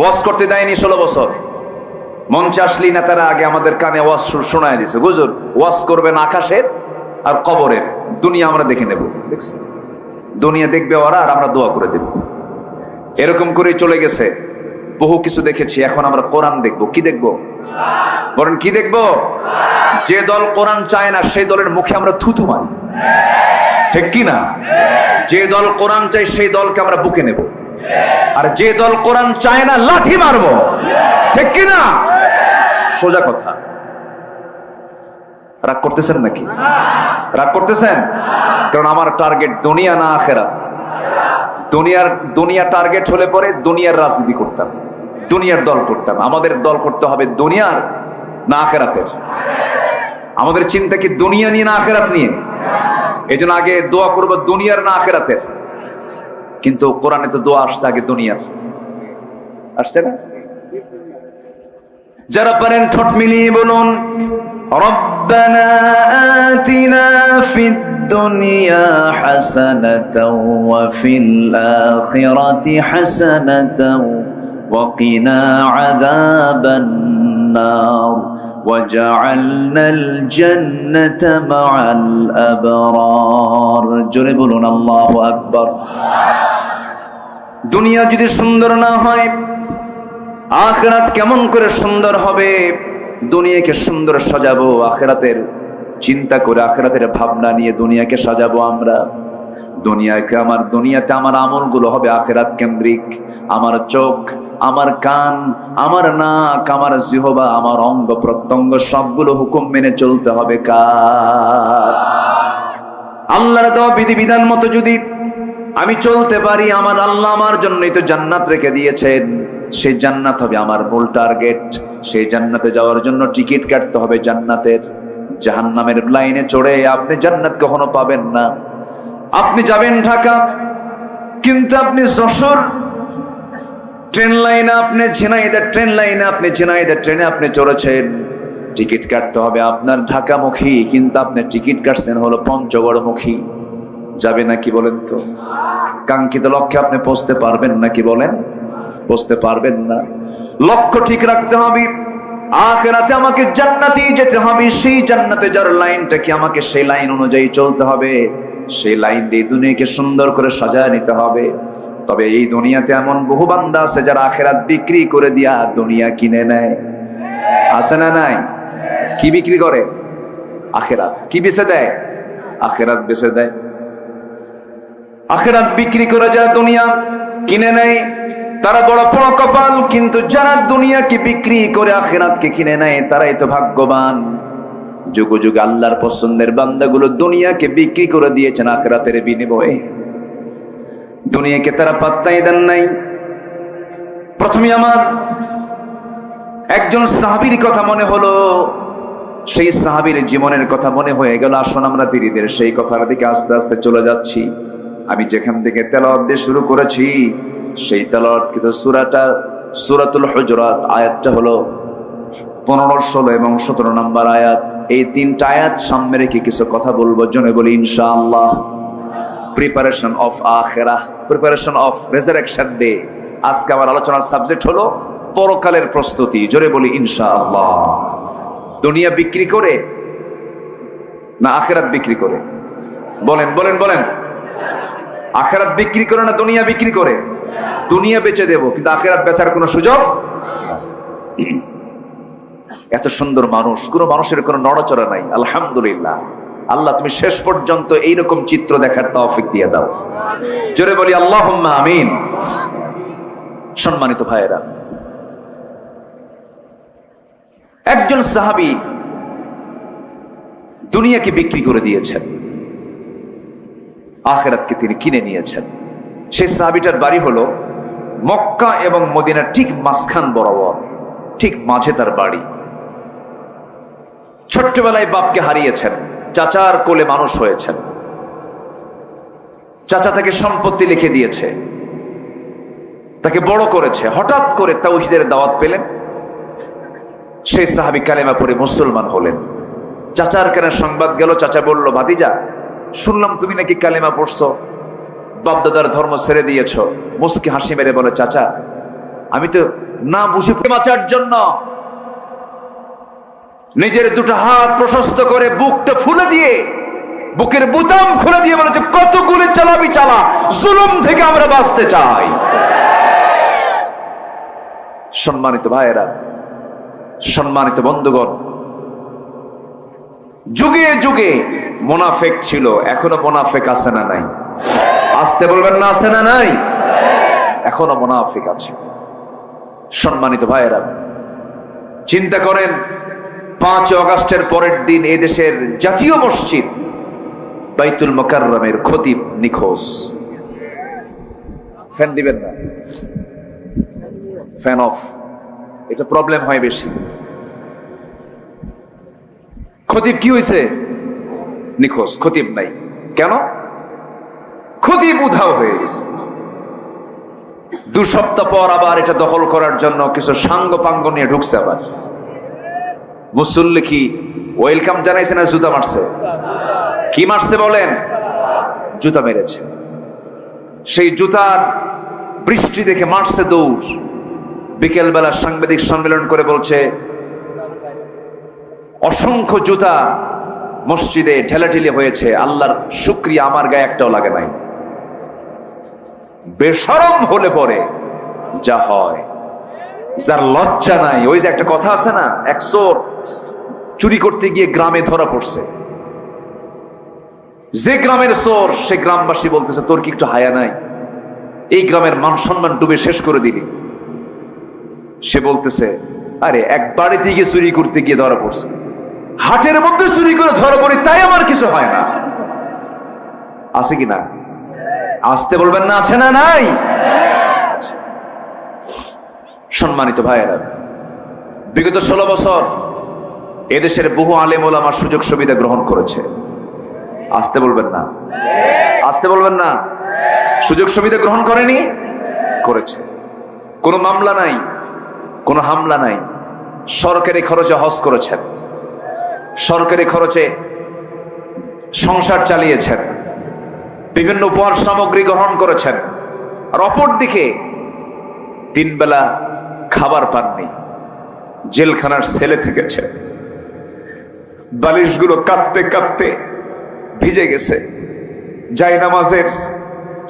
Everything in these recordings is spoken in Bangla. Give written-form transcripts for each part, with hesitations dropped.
ওয়াজ করতে দেয়নি 16 বছর। মঞ্চে আসলেই না তারা আগে আমাদের কানে ওয়াজ শোনায় দিছে, হুজুর ওয়াজ করবেন আকাশের আর কবরের, দুনিয়া আমরা দেখে নেব। দেখছেন, দুনিয়া দেখবে ওরা আর আমরা দোয়া করে দেব। এরকম করেই চলে গেছে। বহু কিছু দেখেছি, এখন আমরা কোরআন দেখব। কি দেখব বলেন? কি দেখব? যে দল কোরআন চায় না সেই দলের মুখে আমরা থুতু মারি, ঠিক কি না? যে দল কোরআন চায় সেই দলকে আমরা বুকে নেব, আর যে দল কোরআন চায় না লাথি মারবো, ঠিক কি না? সোজা কথা। রাগ করতেছেন নাকি? রাগ করতেছেন? কারণ আমার টার্গেট দুনিয়া না আখেরাত। দুনিয়া টার্গেট হলে পরে দুনিয়ার রাজনীতি করতাম, দুনিয়ার দল করতাম। আমাদের দল করতে হবে দুনিয়ার না আখেরাতের। আমাদের চিন্তা কি দুনিয়া নিয়ে না আখেরাত নিয়ে? এই জন্য আগে দোয়া করবো দুনিয়ার না আখেরাতের। কিন্তু কোরআনে তো দোয়া আসছে আগে দুনিয়ার, আসছে না? যারা পারেন ঠোঁট মিলিয়ে বলুন, রব্বানা আতিনা ফিদ দুনিয়া হাসানাতাও ওয়া ফিল আখিরাতি হাসানাতাও ওয়া কিনা আযাবান নার ওয়াজআলনাল জান্নাতা মাআল আবরার। জোরে বলুন আল্লাহু আকবার। দুনিয়া যদি সুন্দর না হয়, আখিরাত কেমন করে সুন্দর হবে? দুনিয়াকে সুন্দর সাজাবো আখিরাতের চিন্তা করে, আখিরাতের ভাবনা নিয়ে দুনিয়াকে সাজাবো আমরা। দুনিয়াতে আমার আমলগুলো হবে আখিরাত কেন্দ্রিক। আমার চোখ, আমার কান, আমার নাক, আমার জিহবা, আমার অঙ্গ প্রত্যঙ্গ সবগুলো হুকুম মেনে চলতে হবে কার? আল্লাহর দেওয়া বিধিবিধান মতো যদি আমি চলতে পারি, আমার আল্লাহ আমার জন্যই তো জান্নাত রেখে দিয়েছেন। সেই জান্নাত হবে আমার মূল টার্গেট। সেই জান্নাতে যাওয়ার জন্য টিকিট কাটতে হবে জান্নাতের। জাহান্নামের লাইনে চড়ে আপনি জান্নাত কখনো পাবেন না। আপনি যাবেন ঢাকা, কিন্তু আপনি যশোর ট্রেন লাইনে, আপনি ঝিনাইদের ট্রেন লাইনে, আপনি ঝিনাইদের ট্রেনে আপনি চড়েছেন, টিকিট কাটতে হবে আপনার ঢাকামুখী, কিন্তু আপনি টিকিট কাটছেন হলো পঞ্চগড়মুখী। যাবে নাকি বলেন তো? কাঙ্ক্ষিত লক্ষ্যে আপনি পৌঁছতে পারবেন নাকি বলেন? পৌঁছতে পারবেন না। লক্ষ্য ঠিক রাখতে হবে, আখিরাতে আমাকে জান্নাতে যেতে হবে। সেই জান্নাতে যার লাইনটা কি, আমাকে সেই লাইন অনুযায়ী চলতে হবে। সেই লাইন দিয়ে দুনিয়াকে সুন্দর করে সাজায় নিতে হবে। তবে এই দুনিয়াতে এমন বহু বান্দা আছে যারা আখিরাত বিক্রি করে দিয়া দুনিয়া কিনে নেয়। আছে না নাই? কি বিক্রি করে? আখিরাত। কি বেচে দেয়? আখিরাত বেচে দেয়। আখিরাত বিক্রি করে যারা দুনিয়া কিনে নেয় তারা বড় বড় কপাল। কিন্তু যারা দুনিয়াকে বিক্রি করে আখিরাতকে কিনে নেয় তারাই তো ভাগ্যবান। যুগ যুগ আল্লাহর পছন্দের বান্দাগুলো দুনিয়াকে বিক্রি করে দিয়েছেন আখিরাতের বিনিময়ে। দুনিয়াকে তারা পাত্তাই দেন নাই। প্রথমে আমার একজন সাহাবীর কথা মনে হলো, সেই সাহাবীর জীবনের কথা মনে হয়ে গেল। আসুন আমরা ধীরে ধীরে সেই কথার দিকে আস্তে আস্তে চলে যাচ্ছি। আমি যেখান থেকে তেলাওয়াত দিয়ে শুরু করেছি, সেই তেলাওয়াতকৃত সূরাটা সূরাতুল হুজুরাত, আয়াতটা হলো 15, 16 এবং 17 নম্বর আয়াত। এই 3টা আয়াত সামনে রেখে কিছু কথা বলবো। জনে বলি ইনশাআল্লাহ। Preparation of akhirah, preparation of resurrection day. আজকে আমার আলোচনার সাবজেক্ট হলো পরকালের প্রস্তুতি। জোরে বলি ইনশাআল্লাহ। দুনিয়া বিক্রি করে না আখিরাত বিক্রি করে? বলেন বলেন বলেন। আখিরাত বিক্রি করে না দুনিয়া বিক্রি করে? দুনিয়া বেচে দেব, কিন্তু আখিরাত বেচার কোনো সুযোগ। এত সুন্দর মানুষ, কোনো মানুষের কোনো নড়াচড়া নাই। আলহামদুলিল্লাহ। আল্লাহ তুমি শেষ পর্যন্ত এইরকম চিত্র দেখার তৌফিক দিয়ে দাও। জোরে বলি আল্লাহুম্মা আমিন। সম্মানিত ভাইয়েরা, একজন সাহাবী দুনিয়াকে বিক্রি করে দিয়েছেন, আখিরাতকে তিনি কিনে নিয়েছেন। সেই সাহাবীটার বাড়ি হলো মক্কা এবং মদিনার ঠিক মাঝখান বরাবর, ঠিক মাঝে তার বাড়ি। ছোট্টবেলায় বাপকে হারিয়েছেন, চাচার কোলে মানুষ হয়েছেন। চাচা তাকে সম্পত্তি লিখে দিয়েছে, তাকে বড় করেছে। হঠাৎ করে তাওহীদের দাওয়াত পেলেন, সেই সাহাবী কালেমা পড়ে মুসলমান হলেন। চাচার কানে সংবাদ গেল। চাচা বলল, ভাতিজা শুনলাম তুমি নাকি কালেমা পড়ছো, বাপদাদার ধর্ম ছেড়ে দিয়েছ। মুস্কি হাসি মেরে বলে, চাচা আমি তো না বুঝে বাঁচার জন্য নিজের দুটো হাত প্রশস্ত করে বুকটা ফুলে দিয়ে, বুকের বুতাম খুলে দিয়ে বলেছে, কত গুলি চালাবি চালা, জুলুম থেকে আমরা বাঁচতে চাই। সম্মানিত ভাইয়েরা, সম্মানিত বন্ধুগণ, যুগে যুগে মুনাফিক ছিল, এখনো মুনাফিক আছে না নাই? আসতে বলবেন না, আছে না নাই? এখনো মুনাফিক আছে। সম্মানিত ভাইয়েরা, চিন্তা করেন 5 আগস্টের পরের দিন এদেশের জাতীয় মসজিদ বাইতুল মুকাররমের খতিব নিখোঁজ। ফ্যান দিবেন না, ফ্যান অফ, এটা প্রবলেম হয় বেশি। খতিব কি হয়েছে? নিখোঁজ, খতিব নাই। কেন? খতিব উধাও হয়ে গেছে। 2 সপ্তাহ পর আবার এটা দখল করার জন্য কিছু সাঙ্গ পাঙ্গ নিয়ে ঢুকছে। আবার মুসল্লি কি ওয়েলকাম জানাইছে না জুতা মারছে? কি মারছে বলেন? জুতা মেরেছে। সেই জুতার বৃষ্টি দেখে মারছে দৌড়। বিকেলবেলা সাংবাদিক সম্মেলন করে বলছে, অসংখ্য জুতা মসজিদে ঠেলাঠেলি হয়েছে, আল্লাহর শুকরিয়া আমার গায়ে একটাও লাগে নাই। বেশরম হলে পরে যা হয়, যার লজ্জা নাই। ওই যে একটা কথা আছে না, এক চোর চুরি করতে গিয়ে গ্রামে ধরা পড়ছে। যে গ্রামের চোর, সে গ্রামবাসী বলতেছে, তোর কি একটু হায়া নাই? এই গ্রামের মান সম্মান ডুবে শেষ করে দিলি। সে বলতেছে, আরে এক বাড়িতে গিয়ে চুরি করতে গিয়ে ধরা পড়ছে, হাটের মধ্যে চুরি করে ধরা পড়ি, তাই আমার কিছু হয় না। আছে কি না? আসতে বলবেন না, আছে না নাই? সম্মানিত ভাইয়েরা, বিগত 16 বছর এদেশের বহু আলেম ওলামা সুযোগ সুবিধা গ্রহণ করেছে। আসতে বলবেন না, আসতে বলবেন না। সুযোগ সুবিধা গ্রহণ করেনি? করেছে। কোনো মামলা নাই, কোনো হামলা নাই। সরকারি খরচে হজ করেছেন, সরকারি খরচে সংসার চালিয়েছেন, বিভিন্ন উপহার সামগ্রী গ্রহণ করেছেন। আর অপরদিকে 3 বেলা খাবার পাননি, জেলখানার সেলে থেকেছে। বালিশগুলো কাঁদতে কাঁদতে ভিজে গেছে, জায়নামাজের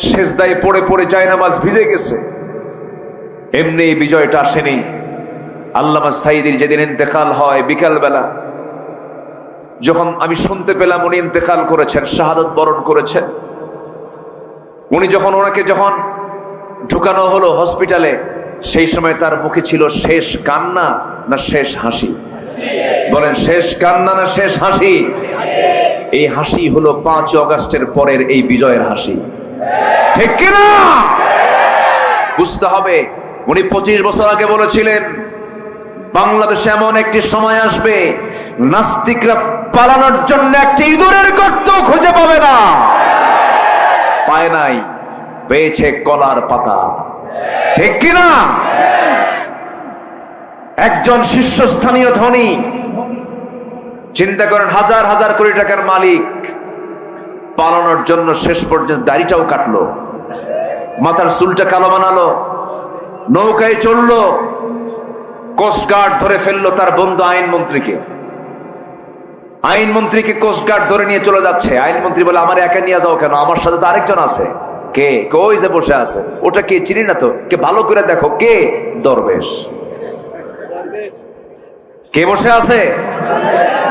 সেজদায় পড়ে পড়ে জায়নামাজ ভিজে গেছে। এমনি বিজয়টা আসেনি। আল্লামা সাঈদীর যেদিন ইন্তেকাল হয়, বিকালবেলা যখন আমি শুনতে পেলাম উনি ইন্তেকাল করেছেন, শাহাদাত বরণ করেছেন, উনি যখন ওনাকে যখন ঢুকানো হলো হসপিটালে, সেই সময় তার মুখে ছিল শেষ কান্না না শেষ হাসি? বলেন, শেষ কান্না না শেষ হাসি? এই হাসি হলো 5 আগস্টের পরের এই বিজয়ের হাসি, ঠিক কিনা? বুঝতে হবে, উনি 25 বছর আগে বলেছিলেন, বাংলাদেশে এমন একটি সময় আসবে, নাস্তিকরা পালানোর জন্য একটি ইঁদুরের গর্ত খুঁজে পাবে না। পায় নাই, পেয়েছে কলার পাতা, ঠিক কিনা? একজন শীর্ষস্থানীয় ধনী, চিন্তা করেন, হাজার হাজার কোটি টাকার মালিক, পালানোর জন্য শেষ পর্যন্ত দাড়িটাও কাটলো, মাথার চুলটা কালো বানালো, নৌকায় চললো, কোস্টগার্ড ধরে ফেললো তার বন্ধু আইনমন্ত্রীকে। আইনমন্ত্রীকে কোস্টগার্ড ধরে নিয়ে চলে যাচ্ছে। আইনমন্ত্রী বলে, আমার একা নিয়ে যাও কেন? আমার সাথে তো আরেকজন আছে। কে? ওই যে বসে আছে। ওটা কে? চিনি না তো। কে? ভালো করে দেখো। কে? দরবেশ। কে বসে আছে?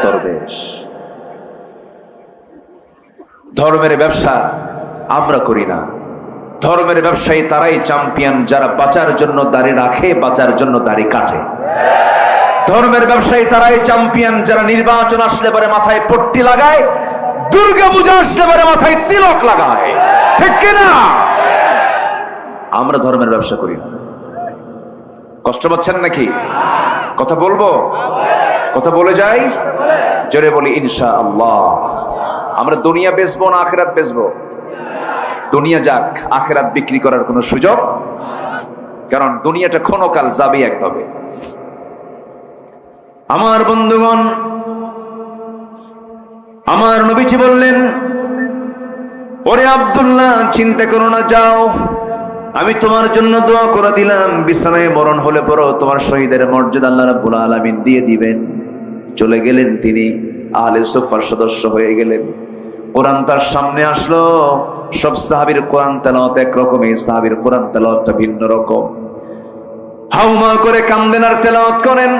দরবেশ। ধর্মের ব্যবসা আমরা করি না। ধর্মের ব্যবসায়ী তারাই চ্যাম্পিয়ন, যারা বাঁচার জন্য দাড়ি রাখে, বাঁচার জন্য দাড়ি কাটে। ধর্মের ব্যবসায়ী তারাই চ্যাম্পিয়ন, যারা নির্বাচন আসলে পরে মাথায় পট্টি লাগায়, দুর্গা পূজা আসলে পরে মাথায় তিলক লাগায়, ঠিক কিনা? আমরা ধর্মের ব্যবসা করি না। কষ্ট পাচ্ছেন নাকি? কথা বলবো? কথা বলে যাই, জোরে বলি ইনশাআল্লাহ। আমরা দুনিয়া বেচবো না আখিরাত বেচবো? দুনিয়া যাক, আখিরাত বিক্রি করার কোনো সুযোগ, কারণ দুনিয়াটা ক্ষণকাল যাবে একভাবে। আমার বন্ধুগণ, আমার নবীজি বললেন, ওরে আব্দুল্লাহ, চিন্তা করো না, যাও আমি তোমার জন্য দোয়া করে দিলাম, বিছানায় মরণ হলে পরও তোমার শহীদের মর্যাদা আল্লাহ রাব্বুল আলামিন দিয়ে দিবেন। চলে গেলেন তিনি, আহলে সুফার সদস্য হয়ে গেলেন। কোরআন তার সামনে আসলো। সব সাহাবীর কোরআন তেলাওয়াত একরকম, এই সাহাবীর কোরআন তেলাওয়াতটা ভিন্ন রকম। হাউমা করে কান্দেন আর তেলাওয়াত করেন,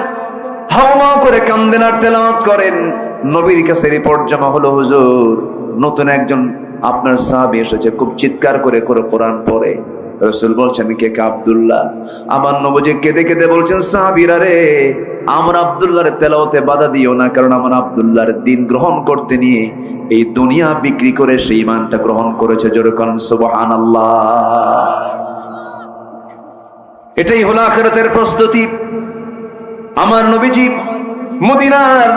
হাউমা করে কান্দেন আর তেলাওয়াত করেন। নবীর কাছে রিপোর্ট জমা হলো, হুজুর নতুন একজন আপনার সাহাবী এসেছে, খুব চিৎকার করে করে কোরআন পড়ে। রাসূল বলছেন, কে? আব্দুল্লাহ। আমার নবীজি কেঁদে কেঁদে বলছেন, সাহাবীরা রে, আমার আব্দুল্লাহর তেলাওয়াতে বাধা দিও না, কারণ আমার আব্দুল্লাহর দ্বীন গ্রহণ করতে নিয়ে এই দুনিয়া বিক্রি করে সেই ঈমানটা গ্রহণ করেছে। জোরে কোন সুবহানাল্লাহ। এটাই হলো আখিরাতের প্রস্তুতি। আমার নবীজি মদিনার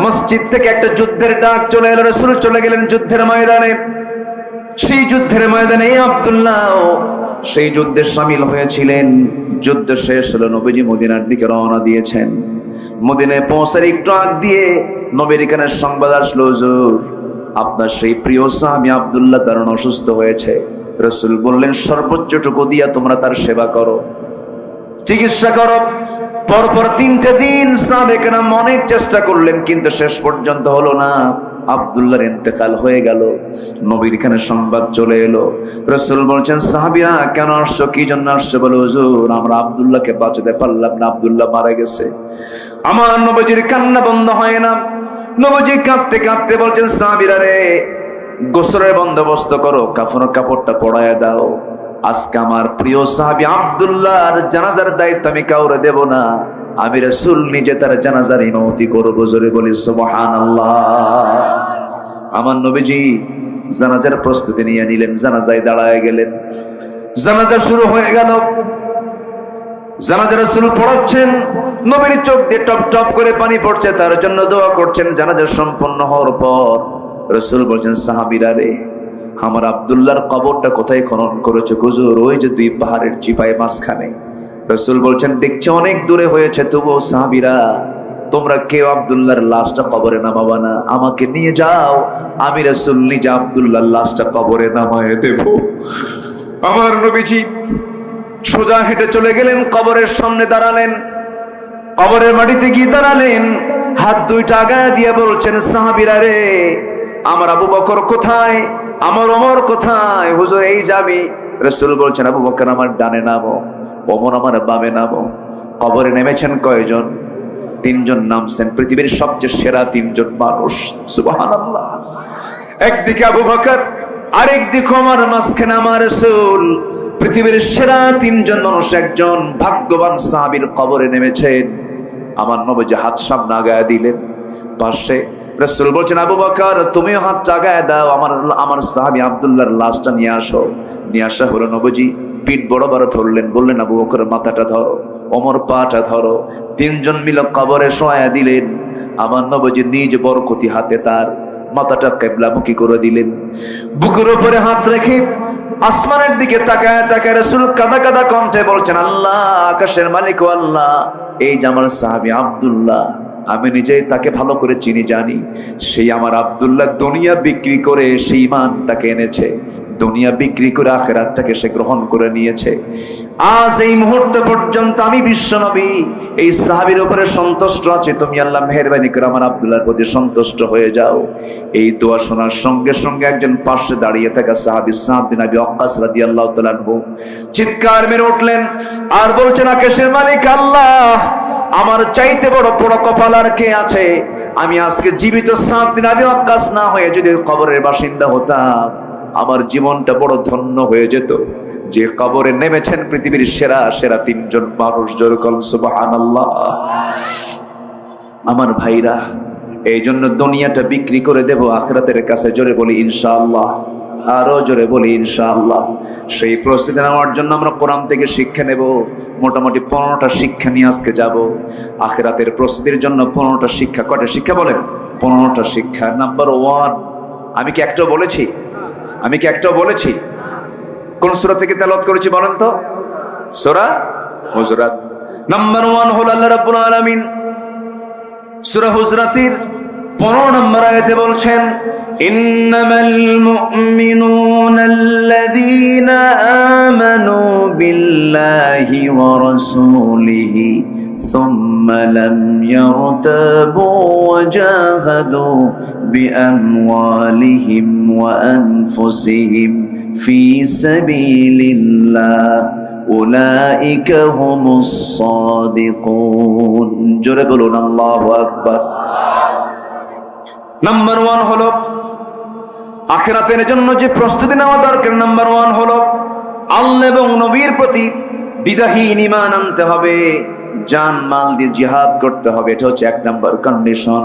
মসজিদ থেকে একটা যুদ্ধের ডাক চলে এলো, রাসূল চলে গেলেন যুদ্ধের ময়দানে। সেই যুদ্ধের ময়দানে আব্দুল্লাহ সেই যুদ্ধে শামিল হয়েছিলেন। যুদ্ধ শেষ হলো, নবীজি মদিনার দিকে রওনা দিয়েছেন। মদিনায় পৌঁছার একটু আগ দিয়ে নবীর কানে সংবাদ আসলো, হুজুর আপনার সেই প্রিয় সাহাবী আব্দুল্লাহ দারুণ অসুস্থ হয়েছে। রাসূল বললেন, সর্বোচ্চটুকু দিয়া তোমরা তার সেবা করো, চিকিৎসা করো। পরপর 3টে দিন সাহাবে কেরাম অনেক চেষ্টা করলেন, কিন্তু শেষ পর্যন্ত হলো না। আব্দুল্লাহর ইন্তেকাল হয়ে গেল। নবীর কানে সংবাদ চলে এলো। রাসূল বলছেন, সাহাবীরা কেন আসছো, কি জন্য আসছো? বলে, হুজুর আমরা আব্দুল্লাহকে বাঁচাতে পারলাম না, আব্দুল্লাহ মারা গেছে। আমার নবীজির কান্না বন্ধ হয় না। নবীজি কাঁদতে কাঁদতে বলছেন, সাহাবীরা রে, গোসলের বন্দোবস্ত করো, কাফনের কাপড়টা পরায়া দাও। আজকে আমার প্রিয় সাহাবী আব্দুল্লাহর জানাজার দায়িত্ব আমি কাউরে দেব না, আমি রাসূল নিজে তার জানাজার ইমামতি করব। জোরে বলি সুবহানাল্লাহ। আমার নবীজি জানাজার প্রস্তুতি নিয়ে নিলেন, জানাজায় দাঁড়ায় গেলেন। জানাজা শুরু হয়ে গেল। জানাজা রাসূল পড়াচ্ছেন, নবীর চোখ দিয়ে টপ টপ করে পানি পড়ছে, তার জন্য দোয়া করছেন। জানাজা সম্পন্ন হওয়ার পর রাসূল বলছেন, সাহাবীরা রে, আমার আব্দুল্লাহর কবরটা কোথায় খনন করেছে? হুজুর ওই যে 2 পাহাড়ের চিপায় মাঝখানে। রাসূল বলছেন, দেখছি অনেক দূরে হয়েছে, তবুও সাহাবীরা তোমরা কেউ আব্দুল্লাহর লাশটা কবরে নামাবা না, আমাকে নিয়ে যাও, আমি রাসূল নিজে আব্দুল্লাহর লাশটা কবরে নামায়ে দেব। আমার নবীজি সোজা হেঁটে চলে গেলেন, কবরের সামনে দাঁড়ালেন। কবরের মাটিতে গিয়ে দাঁড়ালেন, হাত 2টা আগায় দিয়ে বলছেন, সাহাবীরা রে, আমার আবু বকর কোথায়, আমার ওমর কোথায়? হুজুর এই যাবি। রাসূল বলছেন, আবু বকর আমার ডানে নামো, ওমর আমার বামে নামো। কবরে নেমেছেন কয়জন? 3 জন নামছেন, পৃথিবীর সবচেয়ে সেরা 3 জন মানুষ। সুবহানাল্লাহ। একদিকে আবু বকর, আরেক দিকে ওমর, মাঝখানে আমার রাসূল। পৃথিবীর সেরা 3 জন মানুষ, একজন ভাগ্যবান সাহাবীর কবরে নেমেছেন। আমার নবীজি হাত সামনে আগায় দিলেন। পাশে রাসূল বলছেন, আবু বকর তুমিও হাত আগায় দাও, আমার সাহাবী আব্দুল্লাহর লাশটা নিয়ে আসো। নিয়ে আসা হলো। নবীজি পিঠ বড় বড় ধরলেন, বললেন, আবু বকর মাথাটা ধরো, ওমর পাটা ধরো। 3 জন মিলে কবরে শোয়া দিলেন। আমার নবীজি নিজ বরকতি হাতে তার মাথাটা কিবলামুখী করে দিলেন। বুকের উপরে হাত রেখে আসমানের দিকে তাকায় তাকায় রাসূল কাঁদা কাঁদা কণ্ঠে বলছেন, আল্লাহ, আকাশের মালিক ও আল্লাহ, এই যে আমার সাহাবী আব্দুল্লাহ, আমি নিজেই তাকে ভালো করে চিনি, জানি। সেই আমার আব্দুল্লাহ দুনিয়া বিক্রি করে সেই ঈমানটাকে এনেছে, দুনিয়া বিক্রি করে আখিরাতটাকে সে গ্রহণ করে নিয়েছে। আজ এই মুহূর্ত পর্যন্ত আমি বিশ্বনবী এই সাহাবীর উপরে সন্তুষ্ট আছি, তুমি আল্লাহ মেহেরবানি করে আমার আব্দুল্লাহর প্রতি সন্তুষ্ট হয়ে যাও। এই দোয়া শোনার সঙ্গে সঙ্গে একজন পাশে দাঁড়িয়ে থাকা সাহাবী সাদ বিন আবি ওয়াক্কাস রাদিয়াল্লাহু তাআলা আনহু চিৎকার মেরে উঠলেন আর বলছেন, আকাশের মালিক আল্লাহ, আমার চাইতে বড় বড় কপাল আর কে আছে? আমি আজকে জীবিত সাদ বিন আবি ওয়াক্কাস না হয়ে যদি কবরের বাসিন্দা হতাম, আমার জীবনটা বড় ধন্য হয়ে যেত। যে কবরে নেমেছেন পৃথিবীর সেরা সেরা 3 জন মানুষ। জোরে বলেন সুবহানাল্লাহ। আমার ভাইরা, এই জন্য দুনিয়াটা বিক্রি করে দেব আখিরাতের কাছে। জোরে বলি ইনশাআল্লাহ, আরো জোরে বলি ইনশাআল্লাহ। সেই প্রস্তুতি নেওয়ার জন্য আমরা কোরআন থেকে শিক্ষা নেব। মোটামুটি 15টা শিক্ষা নিয়ে আজকে যাব আখিরাতের প্রস্তুতির জন্য। 15টা শিক্ষা। কয়টা শিক্ষা বলেন? 15টা শিক্ষা। নাম্বার 1, আমি কি একটাও বলেছি? কোন সূরা থেকে তেলাওয়াত করেছি বলেন তো? সূরা হুজুরাত। নাম্বার 1 হলো আল্লাহ রাব্বুল আলামিন সূরা হুজরাতের 15 নম্বর আয়াতে বলছেন, إنما المؤمنون الذين آمنوا بالله ورسوله ثم لم يرتابوا وجاهدوا بأموالهم وأنفسهم في سبيل الله أولئك هم الصادقون জোরে বলুন আল্লাহু আকবার। নাম্বার 1 হলো আখিরাতের জন্য যে প্রস্তুতি নেওয়া দরকার। নাম্বার 1 হলো আল্লাহ এবং নবীর প্রতি দ্বিধাহীন ঈমান আনতে হবে, জান মাল দিয়ে জিহাদ করতে হবে। এটা হচ্ছে 1 নাম্বার কন্ডিশন।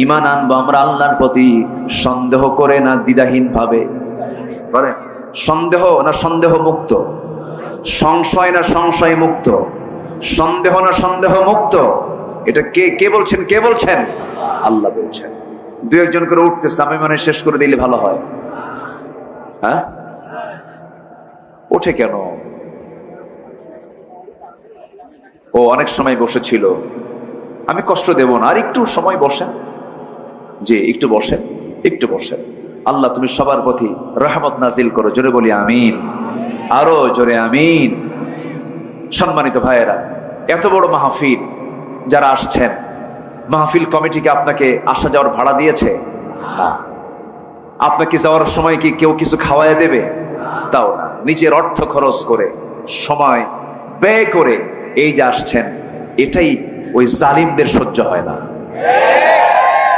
ঈমান আনবো আমরা আল্লাহর প্রতি সন্দেহ করে না দ্বিধাহীন ভাবে। বলেন সন্দেহ না সন্দেহ মুক্ত, সংশয় না সংশয় মুক্ত, সন্দেহ না সন্দেহ মুক্ত। এটা কে বলছেন? কে বলছেন? আল্লাহ বলছেন। 2-1 করে উঠতেছে, আমি মানে শেষ করে দিলে ভালো হয়। হ্যাঁ ওঠে কেন? ও অনেক সময় বসেছিল, আমি কষ্ট দেব না, আর একটু সময় বসেন। জি একটু বসেন, একটু বসেন। আল্লাহ তুমি সবার প্রতি রহমত নাজিল করো, জোরে বলি আমিন, আরো জোরে আমিন। সম্মানিত ভাইয়েরা, এত বড় মাহফিল যারা আসছেন, মাহফিল কমিটিকে আপনাকে আসা যাওয়ার ভাড়া দিয়েছে? না। আপনাকে যাওয়ার সময় কি কেউ কিছু খাওয়ায় দেবে? তাও না। নিজের অর্থ খরচ করে, সময় ব্যয় করে এই যে আসছেন, এটাই ওই জালিমদের সহ্য হয় না।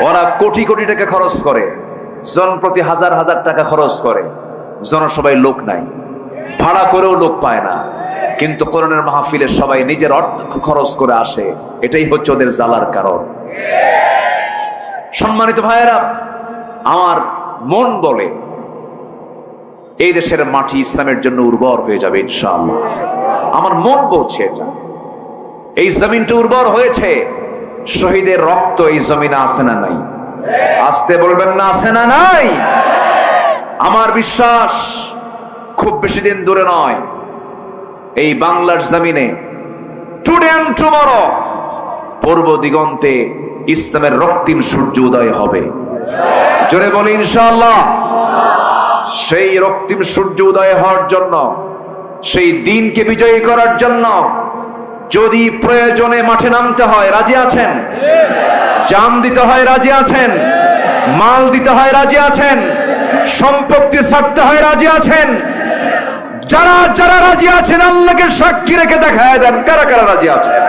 ওরা কোটি কোটি টাকা খরচ করে, জন প্রতি হাজার হাজার টাকা খরচ করে, জনসভায় লোক নাই, ভাড়া করেও লোক পায় না, কিন্তু কোরআনের মাহফিলে সবাই নিজের অর্থ খরচ করে আসে। এটাই হচ্ছে ওদের জ্বালার কারণ। সম্মানিত ভাইয়েরা, আমার মন বলে এই দেশের মাটি ইসলামের জন্য উর্বর হয়ে যাবে ইনশাআল্লাহ। আমার মন বলছে এটা। এই জমিনটা উর্বর হয়েছে, শহীদের রক্ত এই জমিনে আছে না নাই? আসতে বলবেন না, আছে না নাই? আমার বিশ্বাস খুব বেশি দিন দূরে নয়, এই বাংলার জমিনে টুডে এন্ড টুমরো পূর্ব দিগন্তে ইসলামের রক্তিম সূর্য উদয় হবে। জোরে বলি ইনশাআল্লাহ। সেই রক্তিম সূর্য উদয় হওয়ার জন্য, সেই দিনকে বিজয়ী করার জন্য যদি প্রয়োজনে মাঠে নামতে হয়, রাজি আছেন? জান দিতে হয়, রাজি আছেন? মাল দিতে হয়, রাজি আছেন? সম্পত্তি ছাড়তে হয়, রাজি আছেন? যারা যারা রাজি আছেন আল্লাহকে সাক্ষী রেখে দেখায় দেন কারা কারা রাজি আছেন।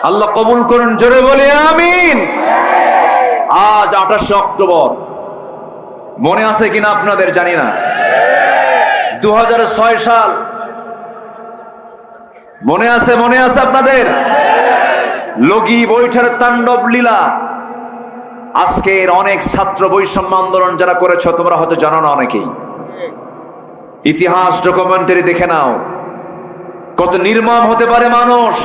আল্লাহ কবুল করুন, জোরে বলে আমিন। আজ 28 অক্টোবর, মনে আছে কিনা আপনাদের জানি না। 2006 সাল মনে আছে? মনে আছে আপনাদের? লগি বৈঠার তাণ্ডব লীলা। আজকের অনেক ছাত্র বৈষম্য আন্দোলন যারা করেছ, তোমরা হয়তো জানো না অনেকেই। ইতিহাস ডকুমেন্টারি দেখে নাও, কত নির্মম হতে পারে মানুষ।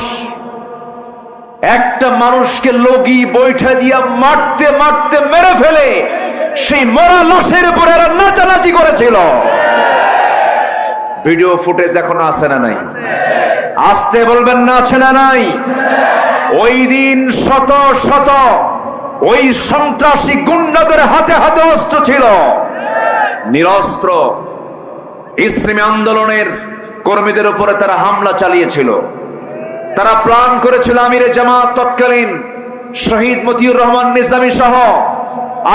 একটা মানুষকে লগি বৈঠা দিয়া মারতে মারতে মেরে ফেলে সেই মরা লাশের উপরে এরা নাচানাচি করেছিল। ভিডিও ফুটেজ এখনো আছে না নাই? আসতে বলবেন না, আছে না নাই? ওই দিন শত শত ওই সন্ত্রাসী গুন্ডাদের হাতে হাতে অস্ত্র ছিল, নিরস্ত্র ইসলামী আন্দোলনের কর্মীদের উপরে তারা হামলা চালিয়েছিল। তারা প্ল্যান করেছিল আমিরে জামাত তৎকালীন শহীদ মতিউর রহমান নিজামী সহ,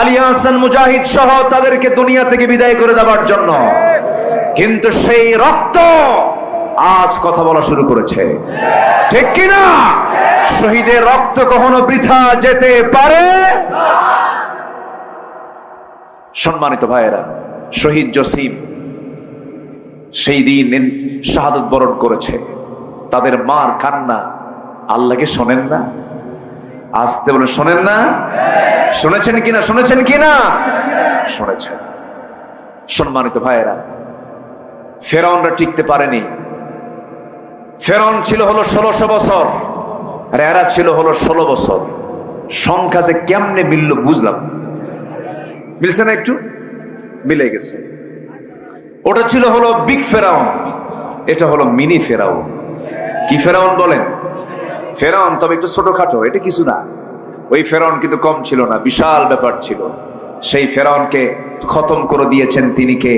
আলী হাসান মুজাহিদ সহ তাদেরকে দুনিয়া থেকে বিদায় করে দেওয়ার জন্য। কিন্তু সেই রক্ত আজ কথা বলা শুরু করেছে, ঠিক কিনা? শহীদের রক্ত কখনো বৃথা যেতে পারে। সম্মানিত ভাইয়েরা, শহীদ জসিম সেই দিন শাহাদত বরণ করেছে। তাদের মার কান্না আল্লাহকে শোনেন না? আসতে বলে শোনেন না? শুনেছেন কিনা? শুনেছেন কিনা? শুনেছেন। সম্মানিত ভাইয়েরা, ফেরাউনরা টিকতে পারেনি। ফেরাউন ছিল হলো 1600 বছর, আর এরা ছিল হলো 16 বছর। সংখ্যা যে কেমনে মিলল বুঝলাম, মিলছে না? একটু মিলে গেছে। ওটা ছিল হলো বিগ ফেরাউন, এটা হলো মিনি ফেরাউন। কি ফেরাউন বলেন? ফেরাউন, তবে একটু ছোটখাটো, এটা কিছু না। ওই ফেরাউন কিন্তু কম ছিল না, বিশাল ব্যাপার ছিল। সেই ফেরাউনকে খতম করে দিয়েছেন তিনি কে?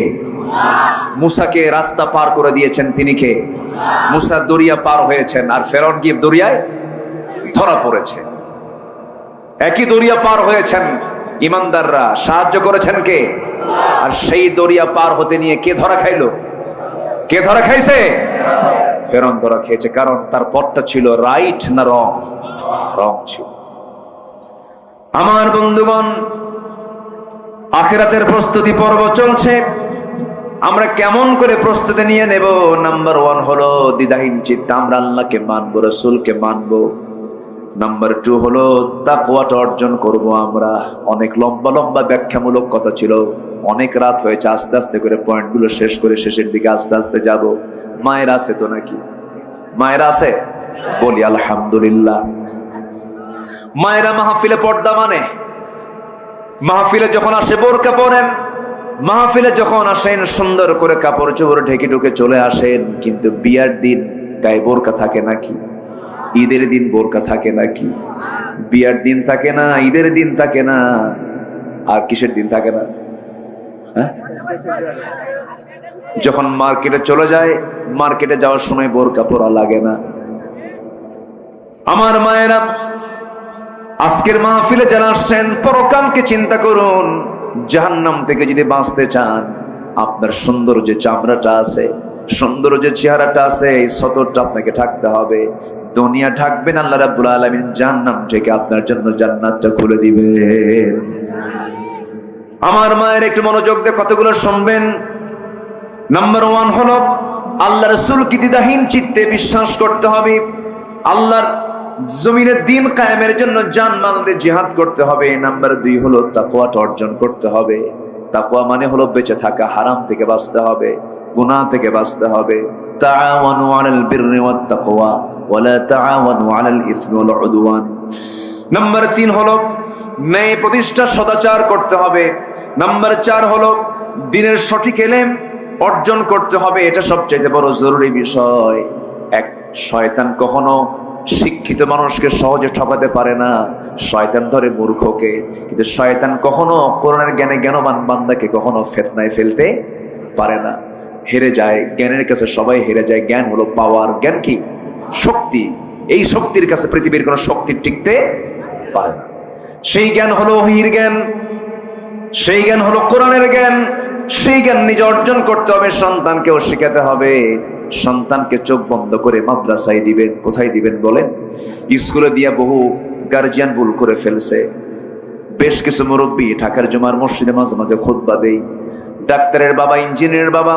মুসাকে রাস্তা পার করে দিয়েছেন তিনি কে? মুসা দরিয়া পার হয়েছেন, আর ফেরাউন কি দরিয়ায় ধরা পড়েছে। একই দরিয়া পার হয়েছেন ইমানদাররা, সাহায্য করেছেন কে? আর সেই দরিয়া পার হতে নিয়ে কে ধরা খাইলো? কে ধরা খাইছে? ফেরাউন ধরা খেয়েছে। কারণ তার পথটা ছিল রাইট না রং? রং ছিল। আমার বন্ধুগণ, আখিরাতের প্রস্তুতি পর্ব চলছে। আমরা কেমন করে প্রস্তুতি নিয়ে নেব? নাম্বার 1 হলো দ্বিধাহীন চিত্তে আমরা আল্লাহকে মানবো, রাসূলকে মানবো। নাম্বার 2 হলো তাকওয়াটা অর্জন করব আমরা। অনেক লম্বা লম্বা ব্যাখ্যামূলক কথা ছিল, অনেক রাত হয়েছে, আস্তে আস্তে করে পয়েন্টগুলো শেষ করে শেষের দিকে আস্তে আস্তে যাব। মায়ের আছে তো নাকি? মায়ের আছে? বলি আলহামদুলিল্লাহ। মায়েরা মাহফিলে পর্দা মানে, মাহফিলে যখন আসে বোরকা পরেন, মাহফিলে যখন আসেন সুন্দর করে কাপড় চোপড় ঢেকে ঢুকে চলে আসেন। কিন্তু বিয়ার দিন গায়ে বোরকা থাকে নাকি? ঈদের দিন বোরকা থাকে নাকি? বিয়ার দিন থাকে না, ঈদের দিন থাকে না, আর কিসের দিন থাকে না? হ্যাঁ, যখন মার্কেটে চলে যায়, মার্কেটে যাওয়ার সময় বোরকা পরা লাগে না। আমার মায়েরা, আজকের মাহফিলে যারা আসছেন, পরকালকে চিন্তা করুন। জাহান্নাম থেকে যদি বাঁচতে চান, আপনার সুন্দর যে চামড়াটা আছে, সুন্দর যে চেহারাটা আছে, এই সতরটা আপনাকে ঢাকতে হবে। দুনিয়া ঢাকবেন, আল্লাহ রাব্বুল আলামিন জাহান্নাম থেকে আপনার জন্য জান্নাতটা খুলে দিবেন। আমার মায়ের একটু মনোযোগ দিয়ে কতগুলো শুনবেন। নাম্বার 1 হলো আল্লাহ রাসূলকে দ্বিধাহীন চিত্তে বিশ্বাস করতে হবে। আল্লাহর জমিনের দিন কায়েমের জন্য জানমাল দিয়ে জিহাদ করতে হবে। নাম্বার 2 হলো তাকওয়াটা অর্জন করতে হবে। তাকওয়া মানে হলো বেঁচে থাকা, হারাম থেকে বাঁচতে হবে, গুনাহ থেকে বাঁচতে হবে। তাআওয়ানু আলাল বিররি ওয়াত তাকওয়া ওয়ালা তাআওয়ানু আলাল ইসমি ওয়াল উদওয়ান। নাম্বার 3 হলো ন্যায় প্রতিষ্ঠা, সদাচার করতে হবে। নাম্বার 4 হলো দ্বীনের সঠিক ইলম অর্জন করতে হবে। এটা সবচেয়ে বড় জরুরি বিষয়। এক, শয়তান কখনো শিক্ষিত মানুষকে সহজে ঠকাতে পারে না, শয়তান ধরে মূর্খকে। কিন্তু শয়তান কখনো কোরআনের জ্ঞানে জ্ঞানবান বান্দাকে কখনো ফিতনায় ফেলতে পারে না। হেরে যায়, জ্ঞানের কাছে সবাই হেরে যায়। জ্ঞান হলো পাওয়ার। জ্ঞান কি? শক্তি। এই শক্তির কাছে পৃথিবীর কোনো শক্তি টিকতে পারে না। সেই জ্ঞান হলো ওহীর জ্ঞান, সেই জ্ঞান হলো কোরআনের জ্ঞান। সেই জ্ঞান নিজে অর্জন করতে হবে, সন্তানকেও শেখাতে হবে। সন্তানকে চোখ বন্ধ করে মাদ্রাসায় দিবেন। কোথায় দিবেন বলেন? স্কুলে দিয়ে বহু গার্জিয়ান ভুল করে ফেলছে। বেশ কিছু মুরব্বী ঢাকার জুমার মসজিদে মাঝে মাঝে খুতবা দেই। ডাক্তারের বাবা, ইঞ্জিনিয়ারের বাবা,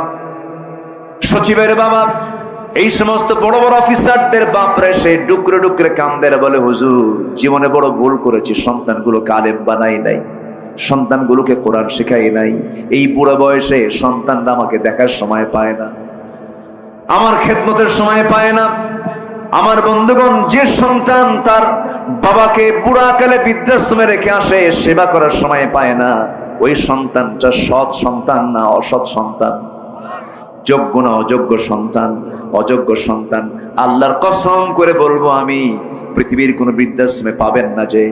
সচিবের বাবা, এই সমস্ত বড় বড় অফিসারদের বাপরে সে ডুকরে ডুকরে কান্দের, বলে হুজুর জীবনে বড় ভুল করেছি, সন্তানগুলোকে আলেম বানাই নাই, সন্তানগুলোকে কোরআন শেখাই নাই। এই বুড়া বয়সে সন্তানরা আমাকে দেখার সময় পায় না, আমার খেদমতের সময় পায় না। আমার বন্ধুগণ, যে সন্তান তার বাবাকে বুড়াকালে বৃদ্ধাশ্রমে রেখে আসে, সেবা করার সময় পায় না, ওই সন্তানটা সৎ সন্তান না অসৎ সন্তান? যোগ্য না অযোগ্য সন্তান? অযোগ্য সন্তান। আল্লাহর কসম করে বলবো আমি, পৃথিবীর কোন বৃদ্ধাশ্রমে পাবেন না যে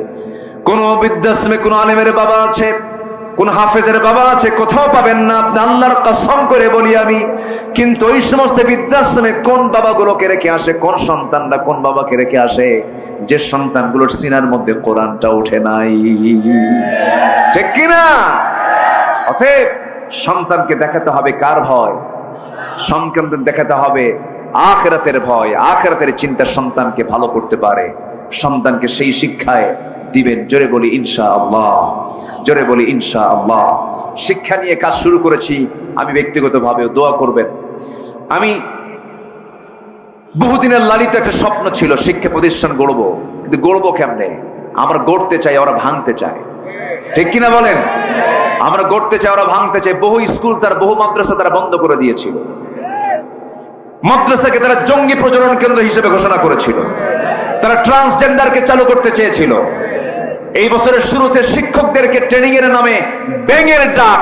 কোন বৃদ্ধাশ্রমে কোন আলেমের বাবা আছে, কোন হাফেজের বাবা আছে, কোথাও পাবেন না। আপনি আল্লাহর কসম করে বলি আমি। কিন্তু ওই সমস্ত বৃদ্ধাশ্রমে কোন বাবাগুলোকে রেখে আসে, কোন সন্তানরা কোন বাবাকে রেখে আসে, যে সন্তানগুলোর সিনার মধ্যে কোরআনটা ওঠে নাই। ঠিক কিনা? অতএব সন্তানকে দেখাতে হবে কার ভয়? সন্তানদের দেখাতে হবে আখিরাতের ভয়, আখিরাতের চিন্তা সন্তানকে ভালো করতে পারে। সন্তানকে সেই শিক্ষায় দিবেন। জোরে বলি ইনশাআল্লাহ, জোরে বলি ইনশাআল্লাহ। শিক্ষা নিয়ে কাজ শুরু করেছি আমি ব্যক্তিগতভাবেও, দোয়া করবেন। আমি বহুদিনের লালিত একটা স্বপ্ন ছিল, শিক্ষা প্রতিষ্ঠান গড়বো। কিন্তু গড়বো কেমনে? আমরা গড়তে চাই, ওরা ভাঙতে চায়। ঠিক কিনা বলেন? আমরা গড়তে চাই, ওরা ভাঙতে চাই। বহু স্কুল তার, বহু মাদ্রাসা তারা বন্ধ করে দিয়েছিল। মাদ্রাসাকে তারা জঙ্গি প্রজনন কেন্দ্র হিসেবে ঘোষণা করেছিল, তারা ট্রান্সজেন্ডারকে চালু করতে চেয়েছিল। এই বছরের শুরুতে শিক্ষকদেরকে ট্রেনিং এর নামে ব্যাঙের ডাক,